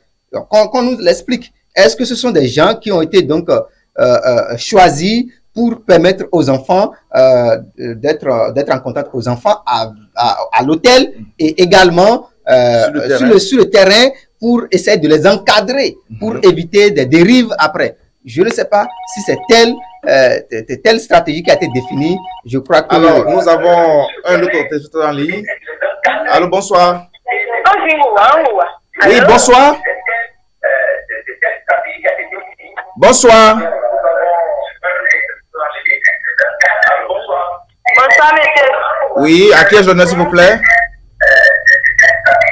Qu'on nous l'explique. Est-ce que ce sont des gens qui ont été donc choisis pour permettre aux enfants d'être en contact aux enfants à l'hôtel et également sur le terrain pour essayer de les encadrer, pour éviter des dérives après? Je ne sais pas si c'est telle stratégie qui a été définie. Je crois que... Alors, nous avons un autre téléspectateur en ligne. Allô, bonsoir. Oui, bonsoir. Bonsoir. Bonsoir, monsieur. Oui, à qui ai-je l'honneur, s'il vous plaît?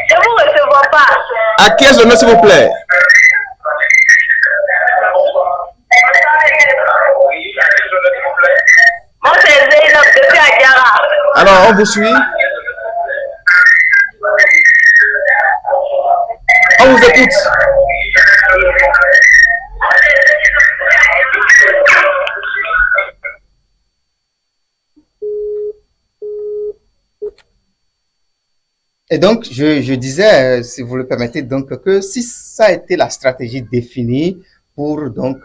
Je vous recevoir pas. À qui ai-je l'honneur, s'il vous plaît? Moi, c'est Zeynep depuis Aguiara. Alors, on vous suit. On vous écoute. Et donc, je disais, si vous le permettez, donc que si ça a été la stratégie définie pour donc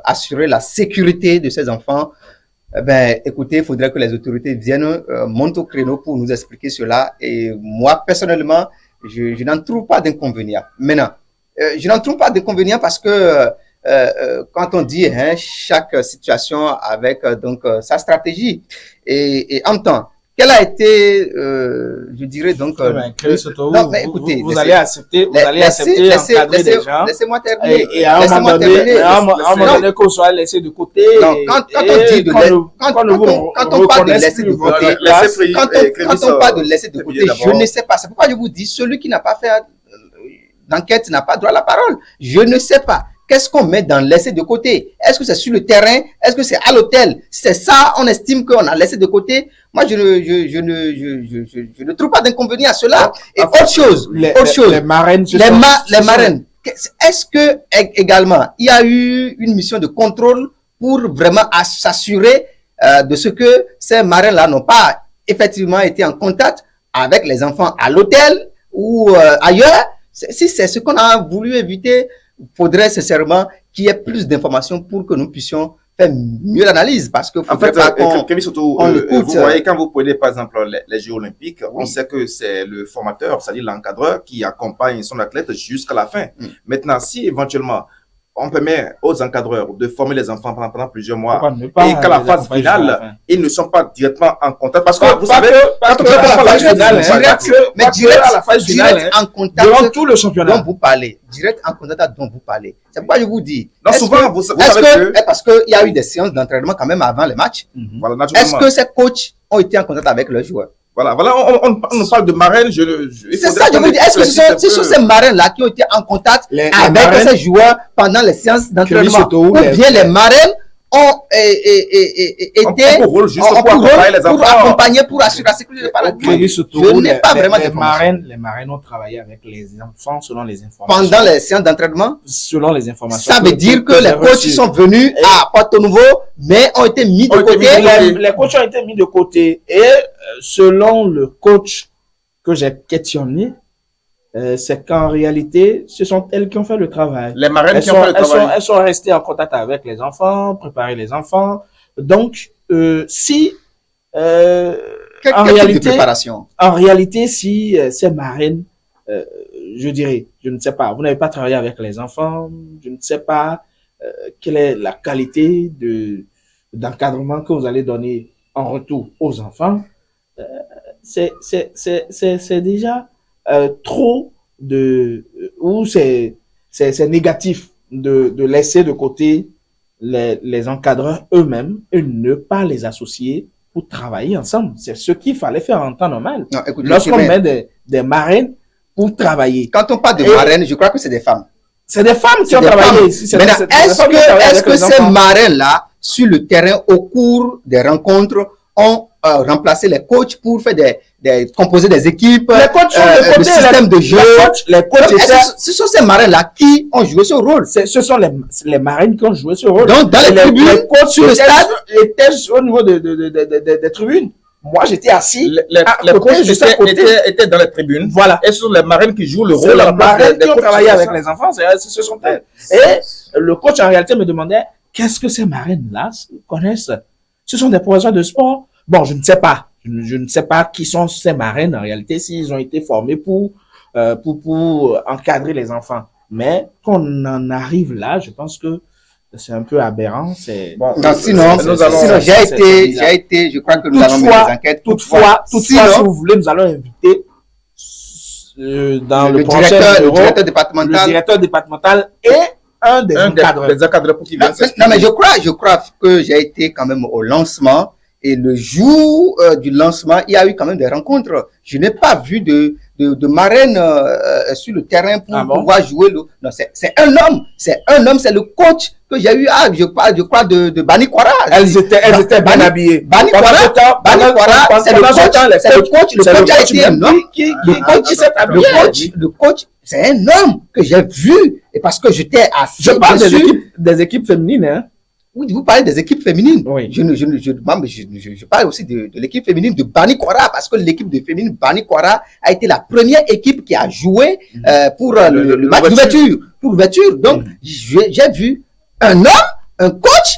assurer la sécurité de ces enfants, ben, écoutez, il faudrait que les autorités viennent monter au créneau pour nous expliquer cela. Et moi, personnellement, je n'en trouve pas d'inconvénient. Maintenant, je n'en trouve pas d'inconvénient parce que quand on dit chaque situation avec donc sa stratégie et en temps. Quel a été, je dirais donc, non, mais écoutez, vous allez accepter encadrer des gens. Laissez-moi terminer. Et à un moment donné, qu'on soit laissé de côté. Non, quand on parle de laisser de côté, quand on parle de laisser de côté, je ne sais pas. C'est pourquoi je vous dis, celui qui n'a pas fait d'enquête n'a pas droit à la parole. Je ne sais pas. Qu'est-ce qu'on met dans laisser de côté? Est-ce que c'est sur le terrain? Est-ce que c'est à l'hôtel? Si c'est ça, on estime qu'on a laissé de côté. Moi, je ne trouve pas d'inconvénient à cela. Et autre chose, les marraines. Les marraines. Est-ce que également, il y a eu une mission de contrôle pour vraiment s'assurer de ce que ces marraines-là n'ont pas effectivement été en contact avec les enfants à l'hôtel ou ailleurs? Si c'est ce qu'on a voulu éviter, il faudrait sincèrement qu'il y ait plus d'informations pour que nous puissions faire mieux l'analyse. Parce que en fait, surtout, vous voyez, quand vous prenez par exemple les Jeux Olympiques, on sait que c'est le formateur, c'est-à-dire l'encadreur, qui accompagne son athlète jusqu'à la fin. Maintenant, si éventuellement on permet aux encadreurs de former les enfants pendant plusieurs mois et qu'à la phase finale, ils ne sont pas directement en contact. Parce que vous savez, quand on à la phase finale, direct à la phase finale, en contact durant tout le championnat dont vous parlez, direct en contact dont vous parlez. C'est pourquoi je vous dis. Non, souvent, vous savez que... Parce qu'il y a eu des séances d'entraînement quand même avant les matchs. Voilà, est-ce que ces coachs ont été en contact avec leurs joueurs? Voilà, on nous parle de marraines. C'est ça, je vous dis. Est-ce que ce sont ces marraines-là qui ont été en contact avec ces joueurs pendant les séances d'entraînement? Ou bien les marraines ont été pour accompagner, pour assurer la sécurité par la Je n'ai pas vraiment de les marraines ont travaillé avec les enfants selon les informations. Pendant les séances d'entraînement? Selon les informations. Ça veut dire que les coachs sont venus à Porto Nouveau, mais ont été mis de côté. Les coachs ont été mis de côté. Et selon le coach que j'ai questionné, c'est qu'en réalité, ce sont elles qui ont fait le travail. Les marraines qui ont fait le travail. Elles sont restées en contact avec les enfants, préparer les enfants. Donc, si en réalité, si ces marraines, je dirais, je ne sais pas, vous n'avez pas travaillé avec les enfants, je ne sais pas quelle est la qualité d'encadrement que vous allez donner en retour aux enfants. C'est déjà trop ou c'est négatif de laisser de côté les encadreurs eux-mêmes et ne pas les associer pour travailler ensemble. C'est ce qu'il fallait faire en temps normal. Lorsqu'on met des marraines pour travailler. Quand on parle de marraines, je crois que c'est des femmes. C'est des femmes qui ont travaillé. Est-ce que ces marraines-là, sur le terrain, au cours des rencontres, ont remplacé les coachs pour faire composer des équipes, les coachs sont de côté, le système de jeu. Les coachs ce sont ces marins-là qui ont joué ce rôle. Ce sont les marines qui ont joué ce rôle. Donc, dans les tribunes, les coachs sur le stade, étaient au niveau des tribunes. Moi, j'étais assis. Les coachs étaient dans les tribunes. Voilà. Et sur les marraines qui jouent le C'est rôle. les marraines qui ont travaillé avec les enfants, ce sont elles. Et le coach, en réalité, me demandait, qu'est-ce que ces marraines-là connaissent? Ce sont des professeurs de sport? Bon, je ne sais pas. Je ne sais pas qui sont ces marraines, en réalité, s'ils ont été formés pour encadrer les enfants. Mais quand on en arrive là, je pense que c'est un peu aberrant. Sinon, j'ai été, je crois que nous allons mener des enquêtes. Toutefois, si vous voulez, nous allons inviter dans le directeur départemental et un des encadreurs pour qu'ils viennent. Non, mais je crois que j'ai été quand même au lancement. Et le jour du lancement, il y a eu quand même des rencontres. Je n'ai pas vu de marraine sur le terrain pour pouvoir jouer. Non, c'est un homme. C'est le coach que j'ai eu. Je crois de Bani Kwara. Elles étaient bien habillées. Bani Kwara, c'est le coach. Le coach a été un homme. Le coach, c'est un homme que j'ai vu. Et parce que j'étais assis. Je parle des équipes féminines, hein. Oui, vous parlez des équipes féminines. Oui. Je parle aussi de l'équipe féminine de Bani Kwara parce que l'équipe de féminine Bani Kwara a été la première équipe qui a joué pour le match d'ouverture. Donc, j'ai vu un homme, un coach,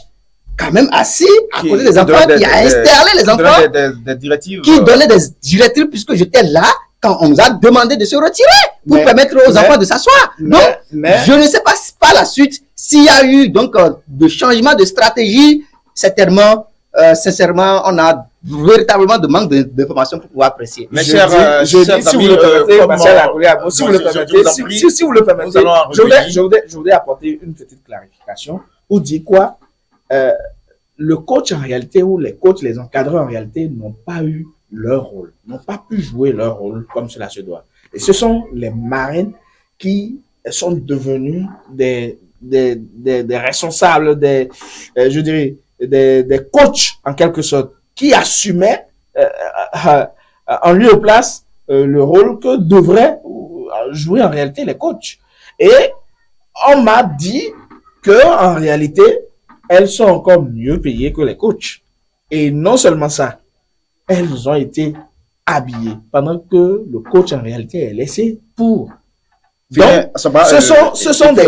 quand même assis à côté des enfants, qui a installé les enfants, des directives, qui donnait des directives puisque j'étais là quand on nous a demandé de se retirer pour permettre aux enfants de s'asseoir. Donc, je ne sais pas par la suite s'il y a eu donc de changement de stratégie. Certainement, sincèrement, on a véritablement de manque d'informations pour pouvoir apprécier. Mais si vous le permettez, je voudrais apporter une petite clarification. Ou dit quoi? Le coach en réalité, ou les coachs, les encadreurs en réalité n'ont pas eu leur rôle, n'ont pas pu jouer leur rôle comme cela se doit. Et ce sont les marraines qui sont devenus des responsables, des coachs en quelque sorte, qui assumaient en lieu et place le rôle que devraient jouer en réalité les coachs. Et on m'a dit que en réalité, elles sont encore mieux payées que les coachs. Et non seulement ça, elles ont été habillées pendant que le coach en réalité est laissé pour. Donc, ce sont des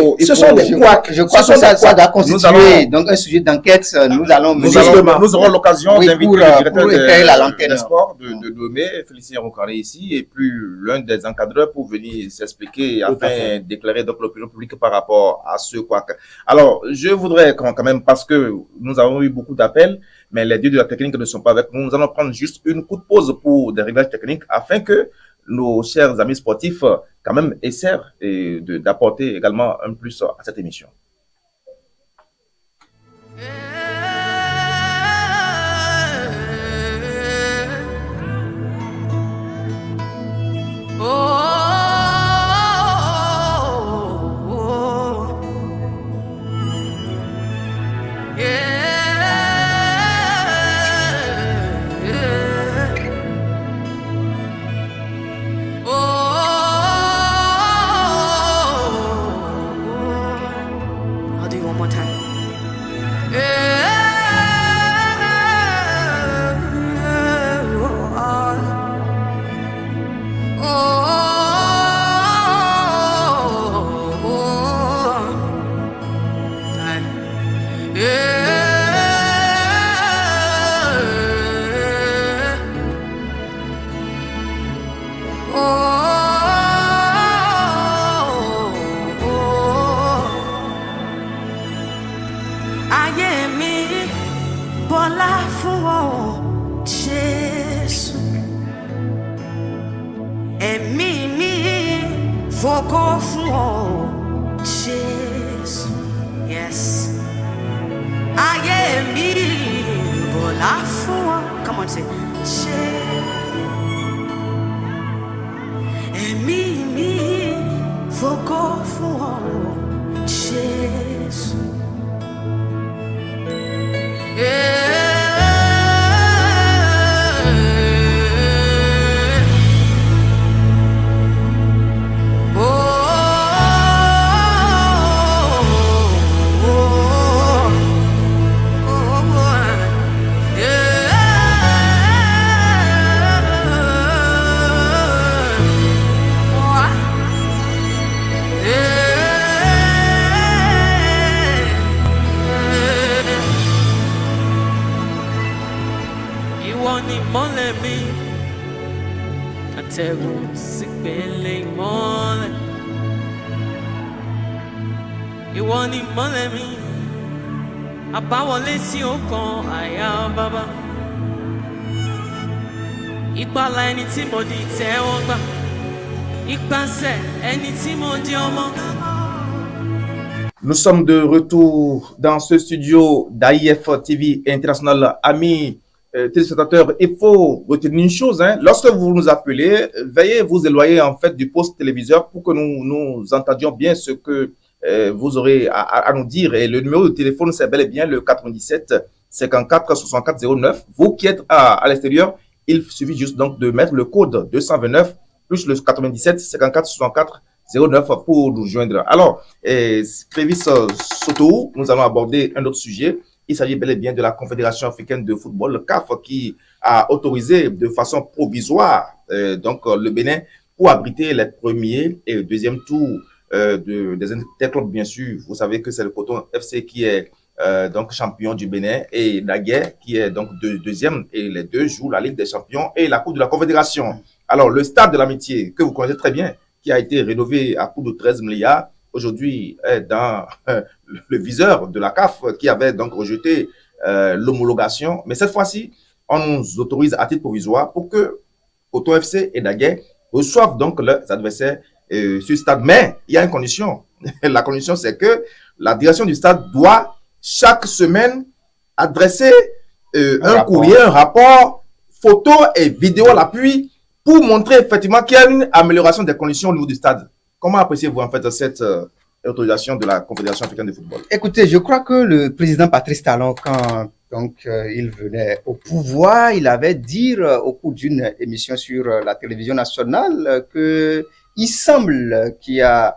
couacs. Je crois que ça doit constituer donc un sujet d'enquête. Nous aurons l'occasion d'inviter le directeur des sports de Lomé, Félicien Roucaré ici, et puis l'un des encadreurs pour venir s'expliquer afin d'éclairer donc l'opinion publique par rapport à ce couac. Alors, je voudrais quand même, parce que nous avons eu beaucoup d'appels, mais les dieux de la technique ne sont pas avec nous. Nous allons prendre juste une courte pause pour des réglages techniques afin que nos chers amis sportifs quand même essaient d'apporter également un plus à cette émission. Come on, say, ìtẹ̀gùn sípele ìmọ́lẹ̀. Ìwọ ni ìmọ́lẹ̀ mi, àbáwọlé sí ọkàn àyà bàbá. Ìgbàlà ẹni tí mo di ìtẹ́wọ́gbà, ìpàṣẹ ẹni tí mo di ọmọ. Nous sommes de retour dans ce studio d'AIF TV International. Amis téléspectateurs, il faut retenir une chose, hein. Lorsque vous nous appelez, veuillez vous éloigner en fait du poste téléviseur pour que nous entendions bien ce que vous aurez à nous dire. Et le numéro de téléphone, c'est bel et bien le 97 54 64 09. Vous qui êtes à l'extérieur, il suffit juste donc de mettre le code 229 plus le 97 54 64 09 pour nous joindre. Alors, Clévis Soto, nous allons aborder un autre sujet. Il s'agit bel et bien de la Confédération africaine de football, le CAF, qui a autorisé de façon provisoire donc le Bénin pour abriter les premiers et deuxième tours des interclubs, bien sûr. Vous savez que c'est le Coton FC qui est donc champion du Bénin et Daguerre qui est donc deuxième, et les deux jouent la Ligue des champions et la Coupe de la Confédération. Alors, le stade de l'amitié, que vous connaissez très bien, qui a été rénové à coût de 13 milliards, aujourd'hui est dans le viseur de la CAF qui avait donc rejeté l'homologation. Mais cette fois-ci, on nous autorise à titre provisoire pour que Coton FC et Daguerre reçoivent donc leurs adversaires sur le stade. Mais il y a une condition. La condition, c'est que la direction du stade doit chaque semaine adresser un courrier, un rapport, photo et vidéo à l'appui pour montrer effectivement qu'il y a une amélioration des conditions au niveau du stade. Comment appréciez-vous en fait cette autorisation de la Confédération africaine de football? Écoutez, je crois que le président Patrice Talon, quand il venait au pouvoir, il avait dit au cours d'une émission sur la télévision nationale que il semble qu'il y a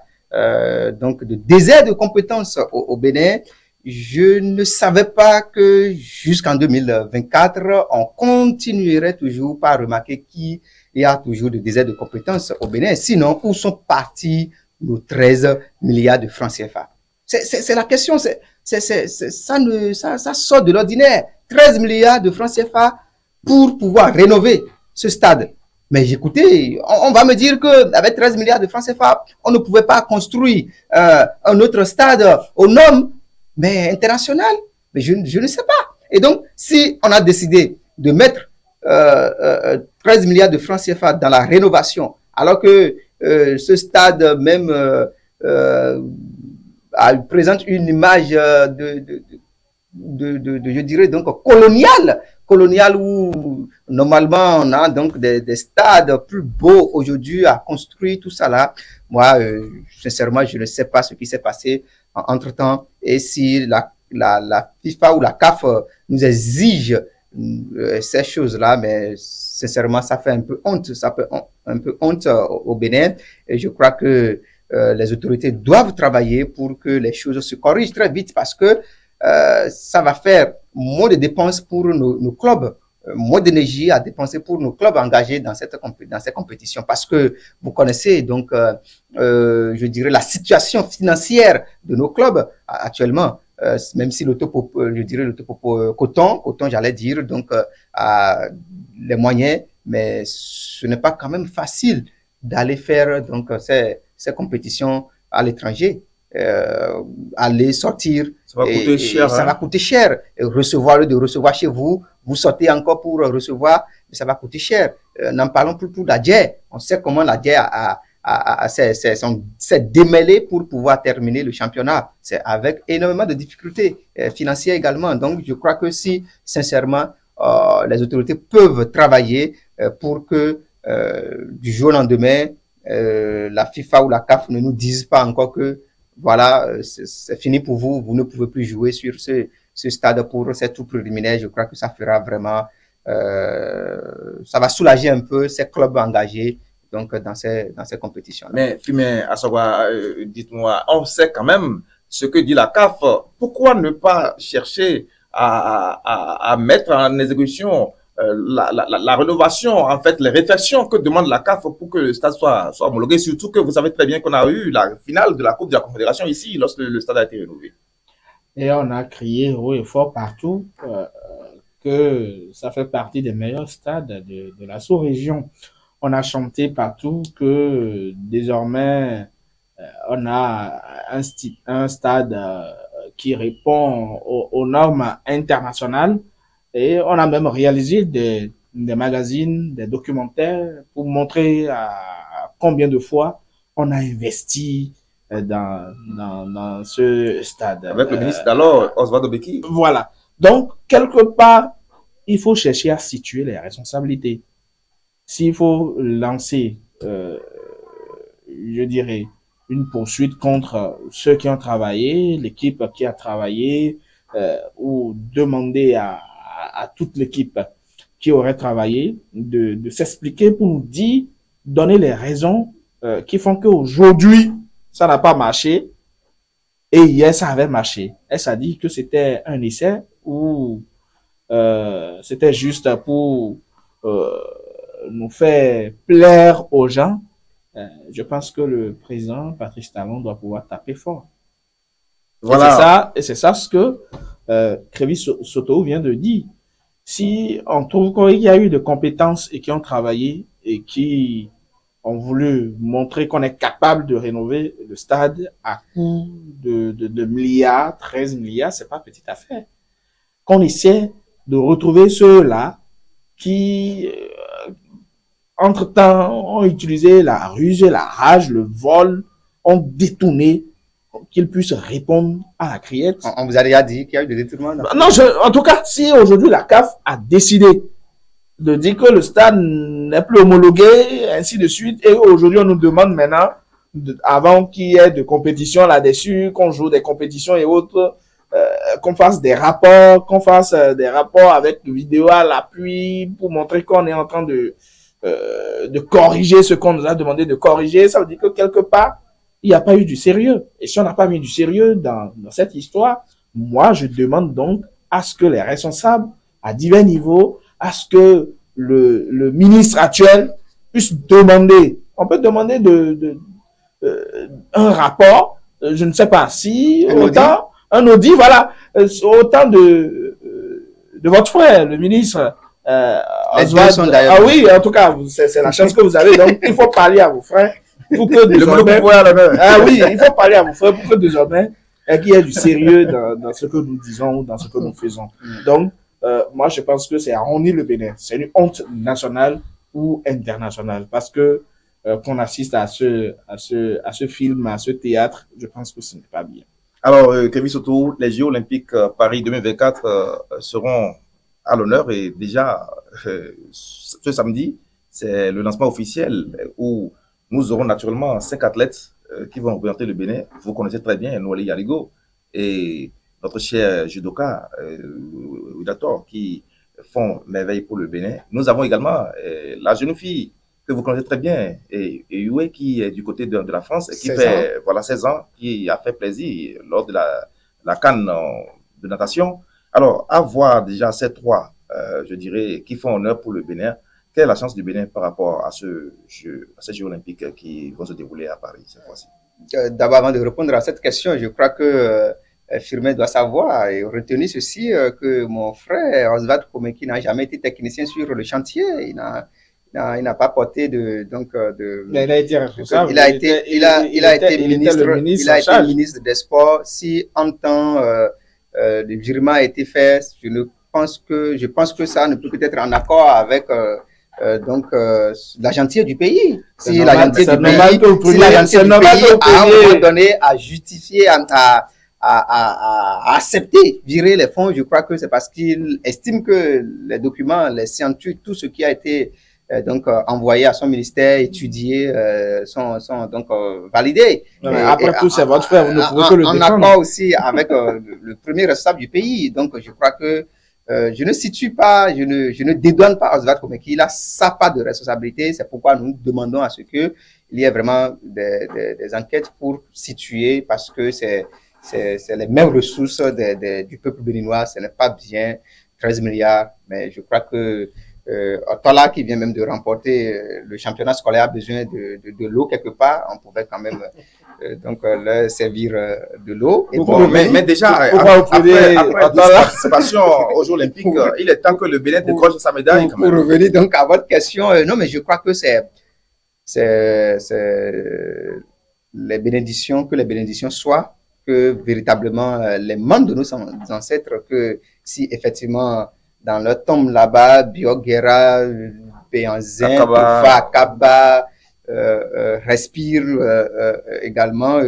donc de désert de compétences au Bénin. Je ne savais pas que jusqu'en 2024, on continuerait toujours par remarquer qu'il y a toujours de désert de compétences au Bénin. Sinon, où sont partis nos 13 milliards de francs CFA? C'est la question, ça sort de l'ordinaire. 13 milliards de francs CFA pour pouvoir rénover ce stade. Mais écoutez, on va me dire que avec 13 milliards de francs CFA, on ne pouvait pas construire un autre stade au nom mais international. Mais je ne sais pas. Et donc, si on a décidé de mettre 13 milliards de francs CFA dans la rénovation, alors que ce stade même présente une image je dirais donc coloniale où normalement on a donc des stades plus beaux aujourd'hui à construire, tout ça là. Moi, sincèrement, je ne sais pas ce qui s'est passé entre-temps et si la FIFA ou la CAF nous exige ces choses-là, mais sincèrement, ça fait un peu honte, au Bénin. Et je crois que les autorités doivent travailler pour que les choses se corrigent très vite parce que ça va faire moins de dépenses pour nos clubs, moins d'énergie à dépenser pour nos clubs engagés dans ces compétitions parce que vous connaissez donc, je dirais, la situation financière de nos clubs actuellement. Même si Coton, j'allais dire, donc, a les moyens, mais ce n'est pas quand même facile d'aller faire donc ces compétitions à l'étranger. Aller sortir, ça va coûter cher. Ça va coûter cher. Et recevoir chez vous, vous sortez encore pour recevoir, mais ça va coûter cher. N'en parlons plus pour l'ADIE. On sait comment l'ADIE s'est démêlé pour pouvoir terminer le championnat. C'est avec énormément de difficultés financières également. Donc, je crois que si, sincèrement, les autorités peuvent travailler pour que du jour au lendemain, la FIFA ou la CAF ne nous disent pas encore que voilà, c'est fini pour vous, vous ne pouvez plus jouer sur ce stade pour ces tours préliminaires. Je crois que ça fera vraiment, ça va soulager un peu ces clubs engagés donc dans ces compétitions. Mais Fimé Assawa, dites-moi, on sait quand même ce que dit la CAF. Pourquoi ne pas chercher à mettre en exécution la rénovation, en fait, les réflexions que demande la CAF pour que le stade soit homologué, surtout que vous savez très bien qu'on a eu la finale de la Coupe de la Confédération ici, lorsque le stade a été rénové. Et on a crié haut et fort partout que ça fait partie des meilleurs stades de la sous-région. on a chanté partout que désormais on a un stade qui répond aux normes internationales et on a même réalisé des magazines, des documentaires pour montrer combien de fois on a investi dans ce stade. Avec le ministre d'alors, Oswald Obeki. Voilà. Donc, quelque part, il faut chercher à situer les responsabilités. S'il faut lancer, je dirais, une poursuite contre ceux qui ont travaillé, l'équipe qui a travaillé, ou demander à toute l'équipe qui aurait travaillé de s'expliquer pour nous dire, donner les raisons qui font qu'aujourd'hui, ça n'a pas marché et hier, ça avait marché. Est-ce a dit que c'était un essai ou c'était juste pour nous faire plaire aux gens? Je pense que le président Patrice Talon doit pouvoir taper fort. Voilà. Et c'est ça ce que Crévis Soto vient de dire. Si on trouve qu'il y a eu de compétences et qui ont travaillé et qui ont voulu montrer qu'on est capable de rénover le stade à coût de milliards, 13 milliards, c'est pas petite affaire. Qu'on essaie de retrouver ceux-là qui, entre-temps, ont utilisé la ruse, la rage, le vol, ont détourné qu'ils puissent répondre à la criette. On vous a déjà dit qu'il y a eu des détournements? Non, en tout cas, si aujourd'hui la CAF a décidé de dire que le stade n'est plus homologué, ainsi de suite, et aujourd'hui on nous demande maintenant, avant qu'il y ait de compétition là-dessus, qu'on joue des compétitions et autres, qu'on fasse des rapports, avec vidéo à l'appui pour montrer qu'on est en train de corriger ce qu'on nous a demandé de corriger, ça veut dire que quelque part, il n'y a pas eu du sérieux. Et si on n'a pas mis du sérieux dans cette histoire, moi, je demande donc à ce que les responsables, à divers niveaux, à ce que le ministre actuel puisse demander, on peut demander un rapport, je ne sais pas si, un audit, voilà, autant de votre frère, le ministre, Oswald. Ah oui, en tout cas, c'est la chance que vous avez, donc il faut parler à vos frères. Pour que désormais, il faut parler à vos frères pour que désormais, qu'il y ait du sérieux dans ce que nous disons ou dans ce que nous faisons. Donc, moi, je pense que c'est à honner le Bénin. C'est une honte nationale ou internationale parce que qu'on assiste à ce film, à ce théâtre, je pense que ce n'est pas bien. Alors, Crévis Soto, les Jeux Olympiques Paris 2024 seront à l'honneur et déjà ce samedi, c'est le lancement officiel où nous aurons naturellement 5 athlètes qui vont représenter le Bénin. Vous connaissez très bien Noali Yaligo et notre cher judoka Ouidator qui font merveille pour le Bénin. Nous avons également la jeune fille que vous connaissez très bien, et Yue qui est du côté de la France et qui fait 16 ans, qui a fait plaisir lors de la CAN de natation. Alors, à voir déjà ces trois, je dirais, qui font honneur pour le Bénin. Quelle est la chance du Bénin par rapport à ces Jeux olympiques qui vont se dérouler à Paris cette fois-ci? D'abord, avant de répondre à cette question, je crois que Firmin doit savoir et retenir ceci, que mon frère Oswald Komeki n'a jamais été technicien sur le chantier. Il n'a pas porté Mais il a été responsable. Il a été ministre des Sports. Si en temps le virement a été fait, je pense que ça ne peut être en accord avec l'agentier du pays. Si l'agentier du pays, à un moment donné, a justifié, à accepter virer les fonds, je crois que c'est parce qu'il estime que les documents, les scientifiques, tout ce qui a été envoyé à son ministère, étudié, sont validés. Après tout, c'est votre frère, vous ne pouvez que le défendre. En accord aussi avec le premier responsable du pays. Donc, je crois que je ne situe pas, je ne dédouane pas Oswald Komeki. Il a sa part de responsabilité. C'est pourquoi nous demandons à ce que il y ait vraiment des enquêtes pour situer, parce que c'est les mêmes ressources du peuple béninois. Ce n'est pas bien 13 milliards, mais je crois que Otola qui vient même de remporter le championnat scolaire a besoin de l'eau quelque part. On pouvait quand même leur servir de l'eau. Et bon, mais déjà, après participation aux Jeux Olympiques, il est temps que le Bénin décroche sa médaille. Pour revenir donc à votre question, non, mais je crois que c'est les bénédictions soient que véritablement les membres de nos ancêtres, que si effectivement dans leur tombe là-bas, Bioguera, Béanzin, Toufa, Akaba, respirent également,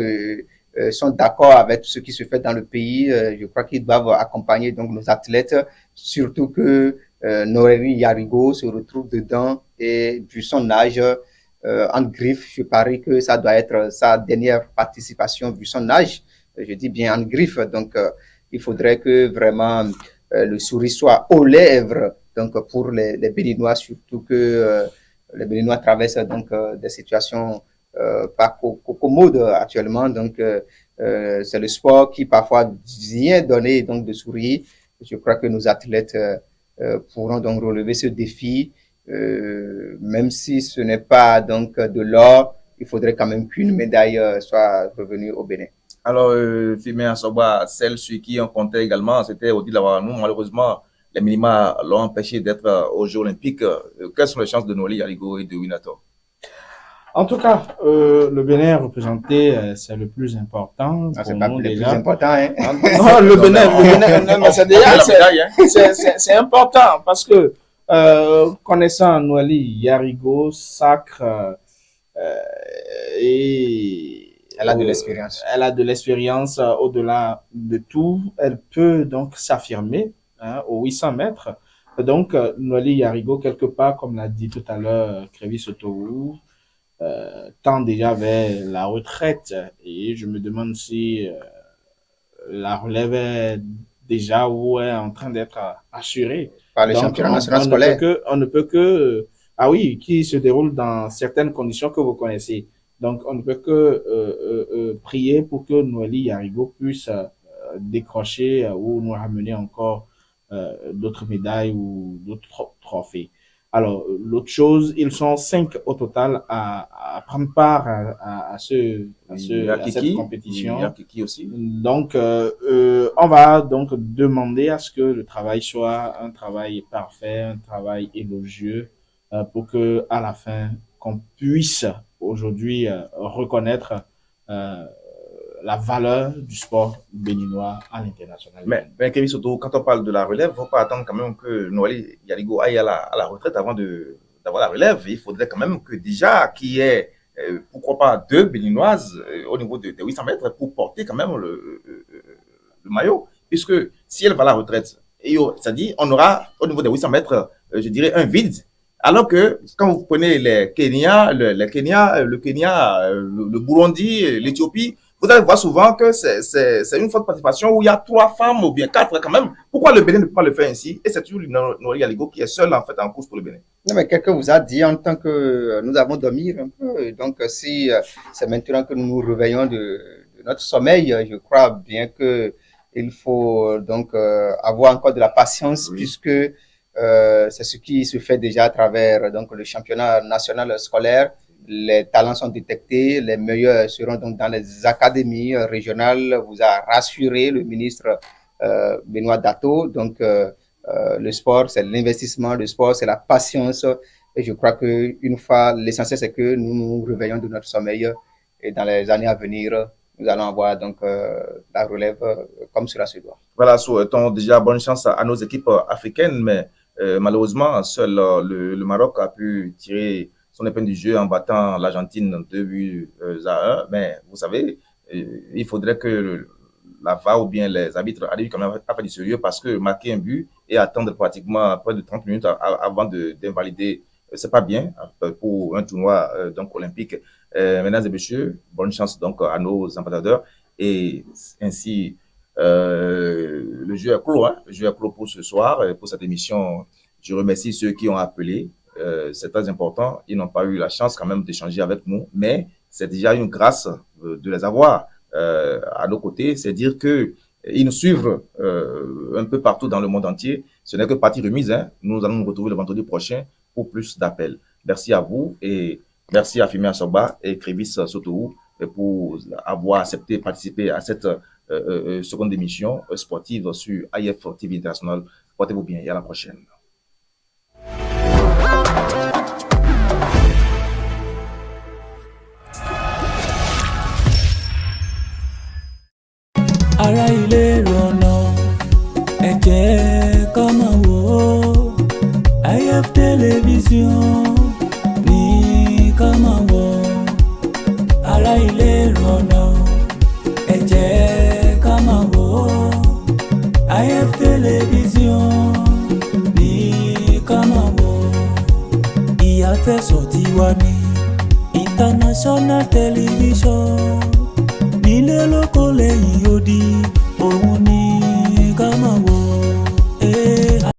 sont d'accord avec ce qui se fait dans le pays. Je crois qu'ils doivent accompagner donc nos athlètes, surtout que Noreri Yarigo se retrouve dedans et vu son âge en griffe, je parie que ça doit être sa dernière participation vu son âge. Je dis bien en griffe, donc il faudrait que vraiment le sourire soit aux lèvres, donc pour les Béninois, surtout que les Béninois traversent donc des situations pas commodes actuellement, donc c'est le sport qui parfois vient donner donc de sourire. Je crois que nos athlètes pourront donc relever ce défi, même si ce n'est pas donc de l'or, il faudrait quand même qu'une médaille soit revenue au Bénin. Alors, Fimé Asoba, celle sur qui on comptait également, c'était Odile Lawaranou. Malheureusement, les minima l'ont empêché d'être aux Jeux Olympiques. Quelles sont les chances de Noélie Yarigo et de Winato? En tout cas, le Bénin représenté, c'est le plus important. C'est pas le plus important, hein? Non, le Bénin, c'est déjà, c'est important parce que, connaissant Noélie Yarigo, Sacre, et elle a de l'expérience. Elle a de l'expérience au-delà de tout. Elle peut donc s'affirmer aux 800 mètres. Donc, Noélie Yarigo, quelque part, comme l'a dit tout à l'heure Crévis Sotourou, tend déjà vers la retraite. Et je me demande si la relève est déjà ou est en train d'être assurée. Par les championnats nationaux scolaires. On ne peut que, qui se déroule dans certaines conditions que vous connaissez. Donc, on ne peut que prier pour que Noélie Yarigo puisse décrocher ou nous ramener encore d'autres médailles ou d'autres trophées. Alors, l'autre chose, ils sont 5 au total à prendre part à cette compétition. Aussi. Donc, on va donc demander à ce que le travail soit un travail parfait, un travail élogieux, pour que à la fin, qu'on puisse aujourd'hui reconnaître la valeur du sport béninois à l'international. Mais Kevin Soto, quand on parle de la relève, il ne faut pas attendre quand même que Noélie Yarigo aille à la retraite avant d'avoir la relève. Il faudrait quand même que déjà qu'il y ait, pourquoi pas, 2 Béninoises au niveau des 800 mètres pour porter quand même le maillot. Puisque si elle va à la retraite, c'est-à-dire on aura au niveau des 800 mètres, je dirais, un vide. Alors que quand vous prenez le Kenya, le Burundi, l'Éthiopie, vous allez voir souvent que c'est une forte participation où il y a 3 femmes ou bien 4 quand même. Pourquoi le Bénin ne peut pas le faire ainsi? Et c'est toujours Noélie Yarigo qui est seule en fait en course pour le Bénin. Non, mais quelqu'un vous a dit en tant que nous avons dormi un peu. Donc si c'est maintenant que nous nous réveillons de notre sommeil, je crois bien que il faut donc avoir encore de la patience, oui, puisque c'est ce qui se fait déjà à travers donc le championnat national scolaire. Les talents sont détectés, les meilleurs seront donc dans les académies régionales. Vous a rassuré le ministre Benoît Dato. Donc le sport, c'est l'investissement, le sport, c'est la patience. Et je crois que une fois, l'essentiel, c'est que nous nous réveillons de notre sommeil et dans les années à venir, nous allons avoir donc la relève comme cela se doit. Voilà, souhaitons déjà bonne chance à nos équipes africaines, mais malheureusement, seul le Maroc a pu tirer son épingle du jeu en battant l'Argentine 2-1. Mais vous savez, il faudrait que la VAR ou bien les arbitres arrivent quand même à faire du sérieux, parce que marquer un but et attendre pratiquement près de 30 minutes avant d'invalider, c'est pas bien pour un tournoi donc olympique. Mesdames et messieurs, bonne chance donc à nos ambassadeurs, et ainsi le jeu est clos, le jeu est clos pour ce soir, pour cette émission. Je remercie ceux qui ont appelé, c'est très important. Ils n'ont pas eu la chance quand même d'échanger avec nous, mais c'est déjà une grâce de les avoir à nos côtés. C'est dire que ils nous suivent un peu partout dans le monde entier, Ce n'est que partie remise. Hein. Nous allons nous retrouver le vendredi prochain pour plus d'appels. Merci à vous et merci à Fimi Assoba et Crévis Sotoou pour avoir accepté de participer à cette seconde émission sportive sur IF TV International. Portez-vous bien et à la prochaine. Ará ilé rọ̀nà ẹ jẹ́ ká máa wò ó IF Television ní ká máa wò ará ilé rọ̀nà ẹ jẹ́ ká máa wò ó IF Television ní ká máa wò ìyàfẹ́sọ̀ tiwa ní International Television nílé lóko lẹ́yìn odi òun